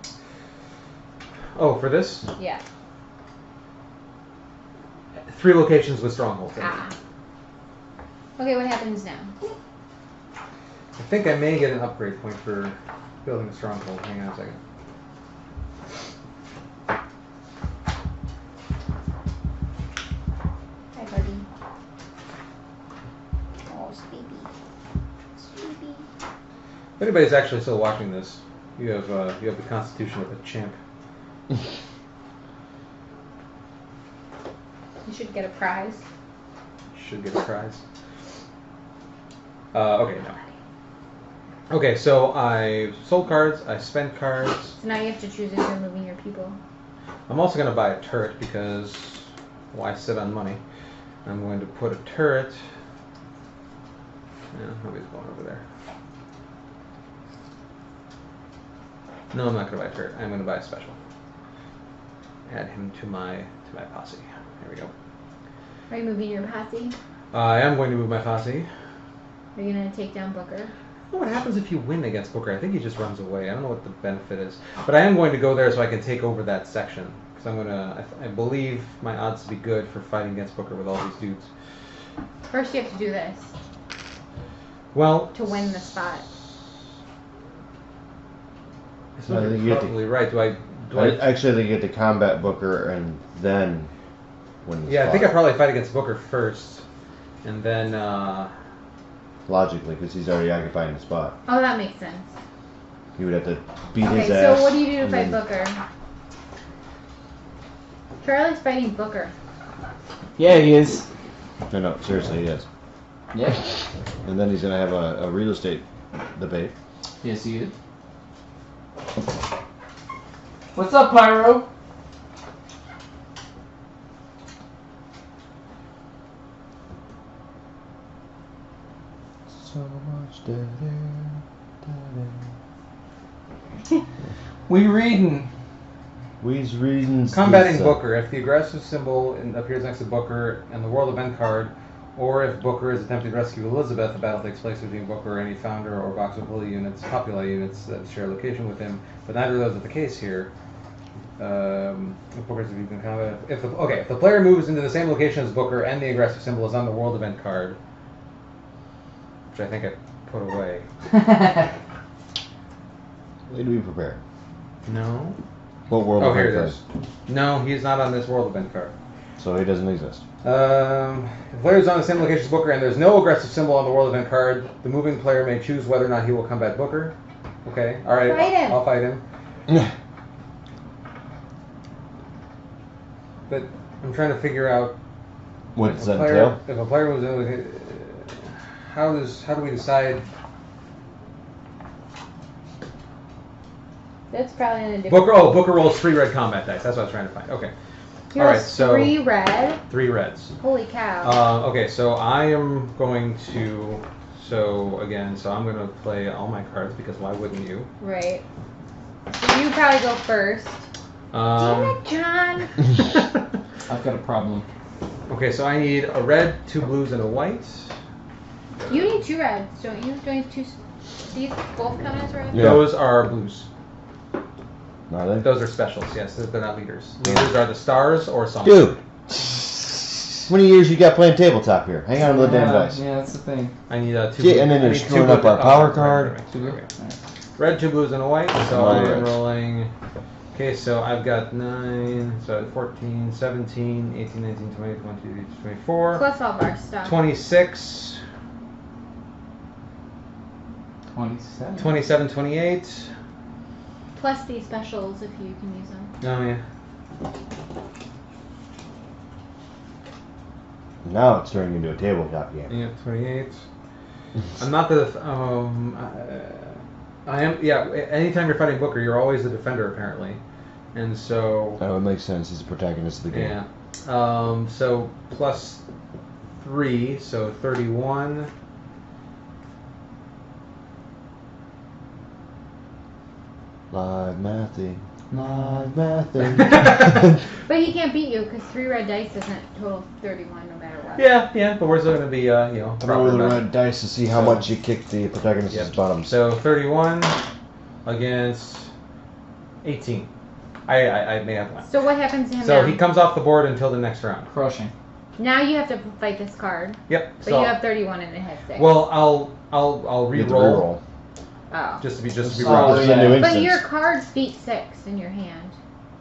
Oh, for this? Yeah. 3 locations with strongholds. Ah. Okay, what happens now? I think I may get an upgrade point for building a stronghold. Hang on a second. Hi, buddy. Oh, sleepy. Sleepy. If anybody's actually still watching this, you have the constitution of a champ. You should get a prize. Should get a prize. Okay, no. Okay, so I sold cards, I spent cards. So now you have to choose if you're moving your people. I'm also going to buy a turret because why sit on money? I'm going to put a turret. Yeah, nobody's going over there. No, I'm not going to buy a turret. I'm going to buy a special. Add him to my posse. There we go. Are you moving your posse? I am going to move my posse. Are you going to take down Booker? I don't know what happens if you win against Booker. I think he just runs away. I don't know what the benefit is. But I am going to go there so I can take over that section. Because I'm going to... I believe my odds to be good for fighting against Booker with all these dudes. First you have to do this. Well... To win the spot. I suppose you're probably right. Do I actually think you get to combat Booker and then win the spot. I think I probably fight against Booker first. And then... Logically, because he's already occupying the spot. Oh, that makes sense. You would have to beat his Okay, ass. so what do you do to fight Booker? Charlie's fighting Booker. Yeah, he is. No, seriously, he is. Yeah. And then he's going to have a real estate debate. Yes, he is. What's up, Pyro? So much daddy. We reading. We's reading. Combating Booker. If the aggressive symbol appears next to Booker and the World Event card, or if Booker is attempting to rescue Elizabeth, the battle takes place between Booker or any founder or box of Populi units that share a location with him. But neither of those are the case here. If Booker's in combat, if the player moves into the same location as Booker and the aggressive symbol is on the World Event card, which I think I put away. Way to be prepared. No. What world Oh, event here it card? is. No, he's not on this World Event card. So he doesn't exist. If the player is on the same location as Booker and there's no aggressive symbol on the World Event card, the moving player may choose whether or not he will combat Booker. Okay, alright, Fight him. I'll fight him. But I'm trying to figure out What does that entail? if a player moves in, how do we decide? That's probably in a different... Booker rolls 3 red combat dice. That's what I was trying to find. Okay. He All right, rolls so 3 red? 3 reds. Holy cow. Okay, so I am going to... So, again, I'm going to play all my cards because why wouldn't you? Right. So you probably go first. Damn it, John! I've got a problem. Okay, so I need a red, 2 blues, and a white. You need 2 reds, don't you? Don't you have 2... These both count as red? Yeah. Those are blues. Are they? Those are specials, yes. They're not leaders. Leaders are the stars or songs. Dude! How many years you got playing tabletop here? Hang on to the damn dice. Yeah, that's the thing. I need 2 Yeah, and then I you're need screwing 2 up our blue- power right, card. right, right. 2 Okay. Red, 2 blues, and a white. So Right. I'm rolling Okay, so I've got 9, so 14, 17, 18, 19, 20, 22, 24. Plus all of our stuff. 26. 27. 27, 28. Plus these specials if you can use them. Oh, yeah. Now it's turning into a tabletop game. Yeah, 28. I'm not the. I am. Yeah, anytime you're fighting Booker, you're always the defender, apparently. And so. That would make sense. He's the protagonist of the game. Yeah. So plus 3, so 31. Live mathing. Live mathing. But he can't beat you because 3 red dice doesn't total 31 no matter what. Yeah, but we're still going to be, Roll the red dice to see how much you kick the protagonist's bottoms. So 31 against 18. I may have one. So what happens to him So now? he comes off the board until the next round. Crushing. Now you have to fight this card. Yep. But you have 31 and it has 6. Well, I'll You have to re-roll. Oh. Just to be Oh, wrong. there's a new But instance. your cards beat 6 in your hand.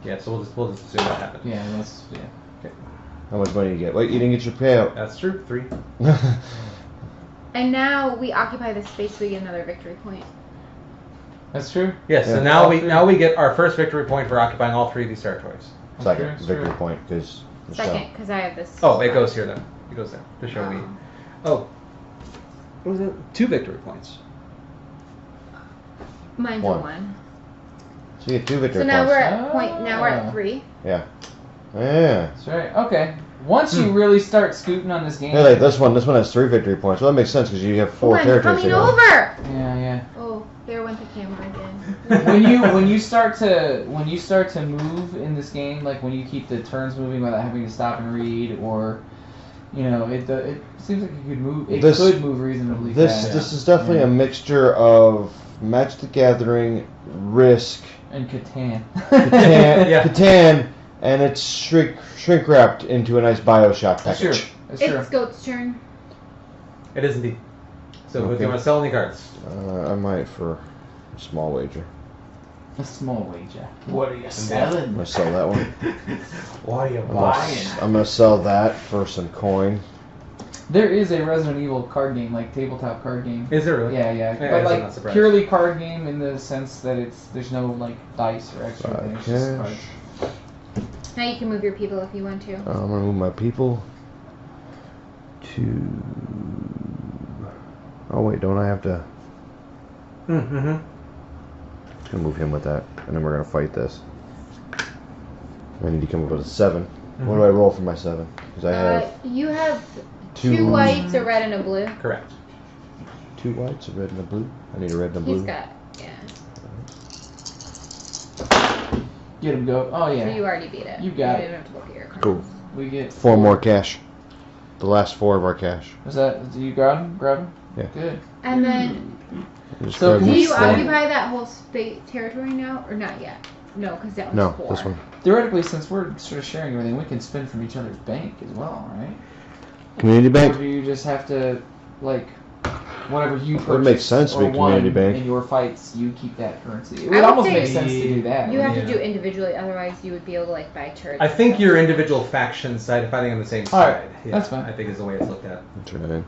Yeah, so we'll just assume that happened. Yeah, that's How much money you get? Wait, you didn't get your payout. That's true. 3. And now we occupy the space, so we get another victory point. That's true. Yes. Yeah. So now we get our first victory point for occupying all 3 of these territories. Second Okay, victory sure. point because Second, because I have this. Oh, it goes here then. It goes there to show me. Oh. What was it? 2 victory points. Mine's One. a 1. So you get 2 victory So now points. we're at point. Now we're at 3. Yeah. That's right. Okay. Once you really start scooting on this game. Hey, like this one has 3 victory points. Well, that makes sense because you have 4 I'm territories. coming to go. over. Yeah. Oh, there went the camera again. when you start to move in this game, like when you keep the turns moving without having to stop and read, or it seems like you could move. It could move reasonably fast. This is definitely a mixture of Magic the Gathering, Risk, And Catan. Catan, and it's shrink wrapped into a nice Bioshock That's package. true. That's true. It's Goat's turn. It is indeed. So do Okay. you want to sell any cards? I might for a small wager. A small wager. What are you I'm selling? gonna sell that one. What are you I'm gonna sell that for some coin. There is a Resident Evil card game, like tabletop card game. Is there really? Yeah, Yeah, but I'm not like surprised. purely card game in the sense that there's no like dice or extra things. It's just Cash. cards. Now you can move your people if you want to. I'm gonna move my people to. Oh wait, don't I have to? Mm-hmm. Just gonna move him with that, and then we're gonna fight this. I need to come up with a 7. What do I roll for my 7? Because I have You have 2 2 whites, a red, and a blue. Correct. 2 whites, a red, and a blue. I need a red and a blue. He's got, yeah. Get him go. Oh yeah. So you already beat it. You got You it. didn't have to look at your cards. Cool. We get 4 more cash. The last 4 of our cash. Was that? Do you grab him? Grab him? Yeah. Good. And then, Just So grab can do this we you one. occupy that whole state territory now, or not yet? No, because that one's No, 4. this one. Theoretically, since we're sort of sharing everything, we can spend from each other's bank as well, right? Community Or bank. do you just have to, like, whatever you purchase Would make sense to or be community won bank. in your fights, you keep that currency. It I would would almost say make sense to do that. You have Yeah. to do individually, otherwise you would be able to like buy turrets. I and think stuff. your individual factions fighting on the same All right, side. Yeah, that's fine. I think is the way it's looked at. That's right.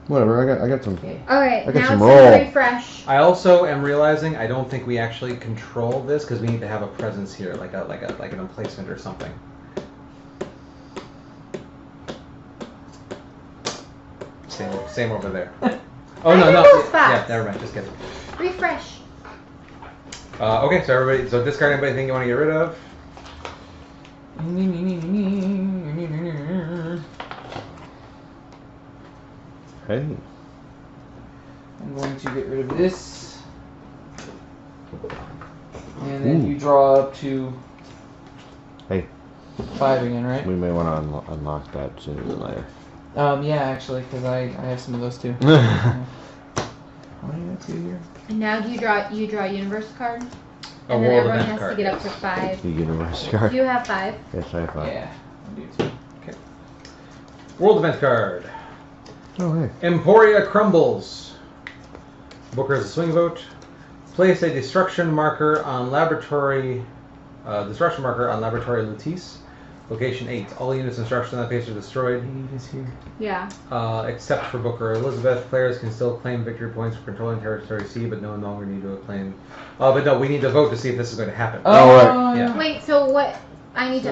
Whatever. I got some. Alright, I got now some it's time roll. to refresh. I also am realizing I don't think we actually control this because we need to have a presence here, like an emplacement or something. Same over there. Oh I no, did no. those Yeah, spots. never mind. Just kidding. Refresh. Okay, so everybody, discard anybody you want to get rid of. Hey. I'm going to get rid of this. And then you draw up to Hey. 5 again, right? We may want to unlock that sooner than later. Yeah, actually, because I have some of those too. What do you got to here? And now do you draw a universe card? A And then world everyone event has card. to get up to 5. You get a reverse Do card. you have 5? Yes, I have 5. Yeah, I do too. World event card. Oh, hey. Emporia crumbles. Booker has a swing vote. Place a destruction marker on laboratory. Lutece. Location 8. All units and structures on that base are destroyed. He is here. Yeah. Except for Booker or Elizabeth. Players can still claim victory points for controlling Territory C, but no longer need to claim. But no, we need to vote to see if this is going to happen. right. Yeah. Wait, so what? I need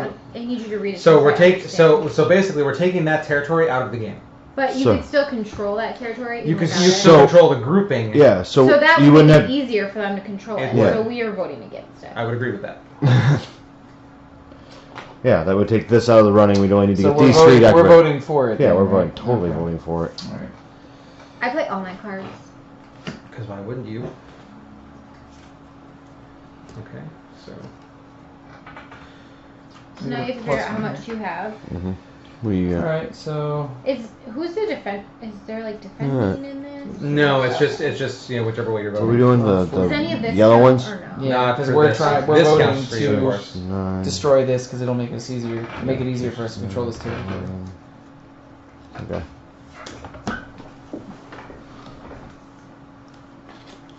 you to read it. So we're basically we're taking that territory out of the game. But you can still control that territory. You can still control the grouping. Yeah. So that you would wouldn't make it easier for them to control it. Yeah. So we are voting against it. I would agree with that. Yeah, that would take this out of the running. We'd only need to So get these 3 decorated. we're voting for it. Yeah, then, we're right? totally voting for it. All right. I play all my cards. Because why wouldn't you? Okay, so. So now you have to figure out how much you have. Mm-hmm. All right, so Who's the defense? Is there like defending in this? No, it's just whichever way you're So voting. we're doing Does the any of this yellow count ones? Or no? yeah, because for we're this. voting This counts for you, of to course. 9. destroy this because it'll make it easier for us to control this territory. Okay.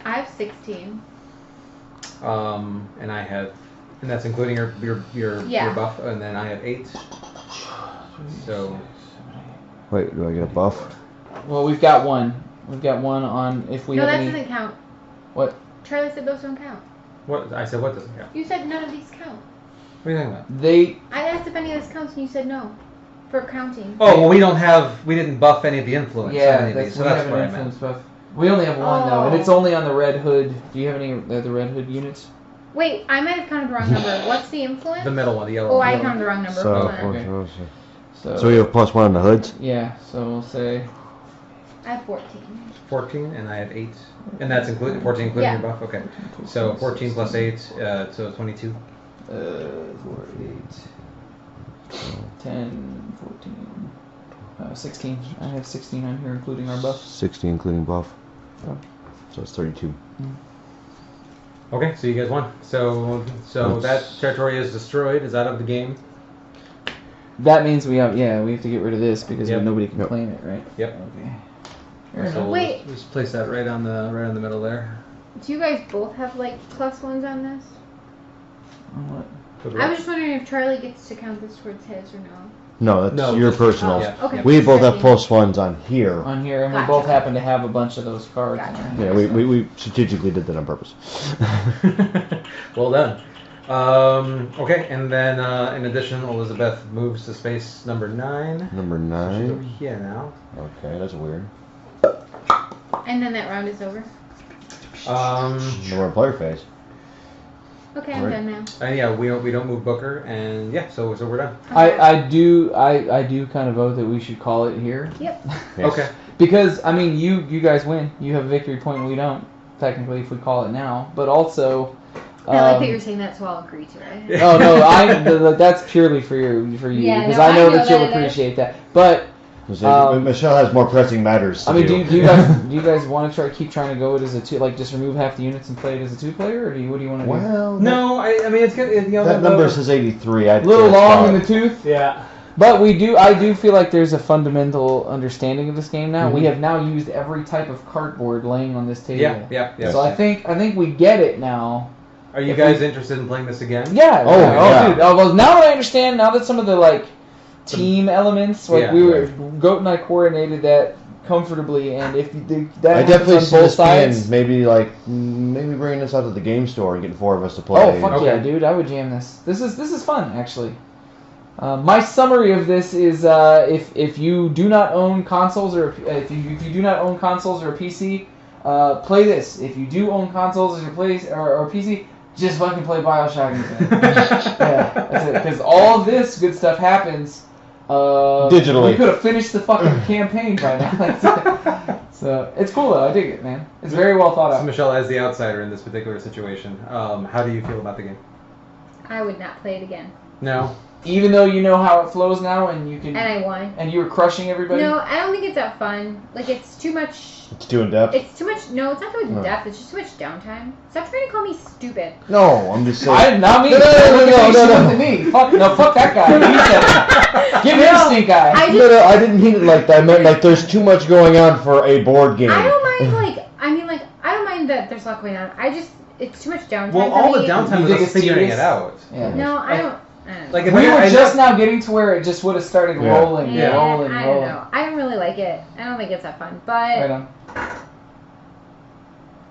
I have 16. And I have, and that's including your buff, and then I have 8. So. Wait, do I get a buff? Well, we've got one. We've got one on if we No, have that any. doesn't count. What? Charlie said those don't count. What I said? What doesn't count? You said none of these count. What are you talking about? I asked if any of this counts, and you said no. For counting. Oh well, we didn't buff any of the influence. Yeah, on any of these, so we that's have what an I meant. influence buff. We only have one though, and it's only on the red hood. Do you have any of the red hood units? Wait, I might have counted the wrong number. What's the influence? The middle one, the yellow. Oh, one. I counted the wrong number. So, Hold on. Okay. So we have +1 on the hoods? Yeah, so we'll say. I have 14. 14, and I have 8. And that's including 14 including your buff? Okay. So 14 plus 8, so 22. 4, 8, 10, 14, 16. I have 16 on here, including our buff. 60 including buff. Oh. So it's 32. Okay, so you guys won. So that territory is destroyed, is out of the game. That means we have to get rid of this because Yep. nobody can claim it, right? Yep. Okay. So we'll Wait. just place that right on the middle there. Do you guys both have like +1s on this? What? I was just wondering if Charlie gets to count this towards his or no. No, that's No, your just- personal. yeah. Okay. We both have Checking. +1s on here. On here, and Gotcha. we both happen to have a bunch of those cards. Gotcha. In Yeah, here, we strategically did that on purpose. Well done. Okay, and then in addition, Elizabeth moves to space number 9. Number So she's over 9. here now. Okay, that's weird. And then that round is over. No more player phase. Okay, I'm Right. done now. And yeah, we don't move Booker, and yeah, so we're done. I do kind of vote that we should call it here. Yep. Yes. Okay. Because I mean, you guys win. You have a victory point, and we don't. Technically, if we call it now, but also. I like that you're saying that, so I'll agree to it. Oh no, that's purely for you Yeah, because no, I know I know that you'll that it is. appreciate that. But Michelle has more pressing matters to I mean, do. do you guys want to keep trying to go it as a 2, like just remove half the units and play it as a 2-player, or what do you want to do? Well, No, I mean it's good. that number says 83. A I'd little say long in it's the tooth. Yeah. But I do feel like there's a fundamental understanding of this game now. Mm-hmm. We have now used every type of cardboard laying on this table. Yeah. So I think we get it now. Are you guys interested in playing this again? Yeah. Oh, yeah. Dude. Oh, well, now that I understand, now that some of the like team elements, like Yeah. Goat and I coordinated that comfortably, and if I that definitely happens see on both this being sides. maybe bringing this out to the game store and getting 4 of us to play. Oh fuck Okay. yeah, dude! I would jam this. This is fun actually. My summary of this is if you do not own consoles or if you do not own consoles or a PC, play this. If you do own consoles or or PC, just fucking play Bioshock. Yeah, that's it. Because all of this good stuff happens Digitally. We could have finished the fucking campaign by now. That's it. So it's cool though. I dig it, man. It's very well thought So out. Michelle, as the outsider in this particular situation, how do you feel about the game? I would not play it again. No. Even though you know how it flows now, and you can, And I won. and you were crushing everybody. No, I don't think it's that fun. Like, it's too much. It's too in depth. It's too much. No, it's not too much No. depth. It's just too much downtime. Stop trying to call me stupid. No, I'm just saying. I not me. No. To me. Fuck that guy. You said it. Give him a stink eye. I I didn't mean it like that. I meant like there's too much going on for a board game. I don't mind I don't mind that there's a lot going on. It's too much downtime. Well, for all me. the downtime was us figuring it out. Yeah. No, I don't. Like we were just now getting to where it just would have started rolling, rolling. I don't know. I don't really like it. I don't think it's that fun, but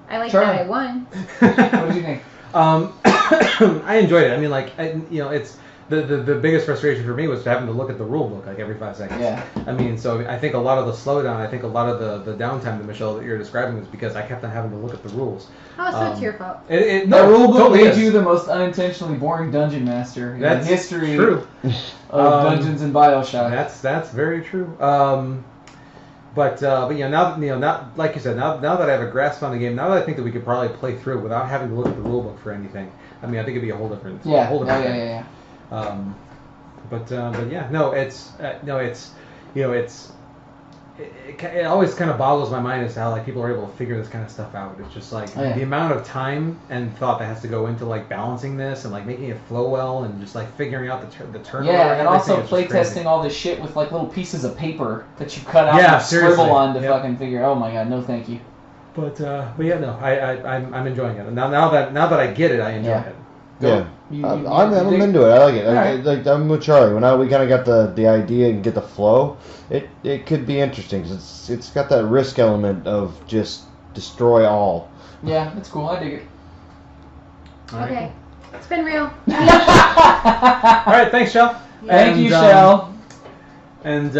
I like that I won. What did you think? I enjoyed it. I mean, like, it's the biggest frustration for me was having to look at the rule book like every 5 seconds. Yeah. I mean, so I think a lot of the slowdown, I think a lot of the downtime that Michelle that you're describing is because I kept on having to look at the rules. Oh, so it's your fault. The rule book made you the most unintentionally boring dungeon master in the history of dungeons in Bioshock. That's very true. But now like you said, now that I have a grasp on the game, now that I think that we could probably play through without having to look at the rule book for anything. I mean, I think it'd be a whole different thing. Yeah. It always kind of boggles my mind as to how like people are able to figure this kind of stuff out. It's just like the amount of time and thought that has to go into like balancing this and like making it flow well and just like figuring out the turnover. Yeah, and also playtesting all this shit with like little pieces of paper that you cut out and scribble on to fucking figure. Oh my god, no, thank you. But yeah, no, I'm enjoying it. Now that I get it, I enjoy it. Yeah, I'm into it. I like it. I'm with Charlie. When we kind of got the idea and get the flow, it could be interesting because it's got that risk element of just destroy all. Yeah, it's cool. I dig it. Okay, it's been real. All right, thanks, Shell. Thank you, Shell. And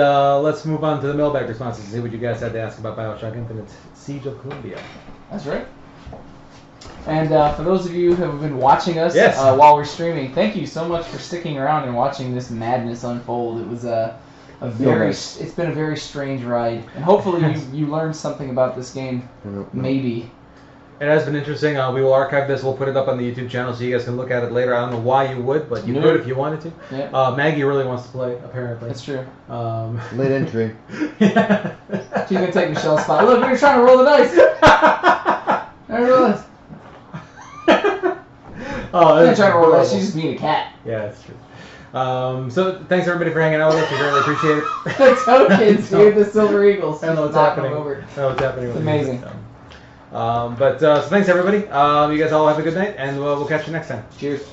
let's move on to the mailbag responses and see what you guys had to ask about Bioshock Infinite Siege of Columbia. That's right. And for those of you who have been watching us while we're streaming, thank you so much for sticking around and watching this madness unfold. It was it's been a very strange ride, and hopefully you learned something about this game. Maybe. It has been interesting. We will archive this. We'll put it up on the YouTube channel so you guys can look at it later. I don't know why you would, but you could if you wanted to. Yeah. Maggie really wants to play, apparently. That's true. Late entry. Yeah. She's going to take Michelle's spot. Look, we were trying to roll the dice. I realized. Oh, I'm trying to roll that. She's just being a cat. Yeah, that's true. So thanks everybody for hanging out with us. We really appreciate it. The tokens, dude, the Silver Eagles. I don't know what's happening. It's amazing. So thanks everybody. You guys all have a good night, and we'll catch you next time. Cheers.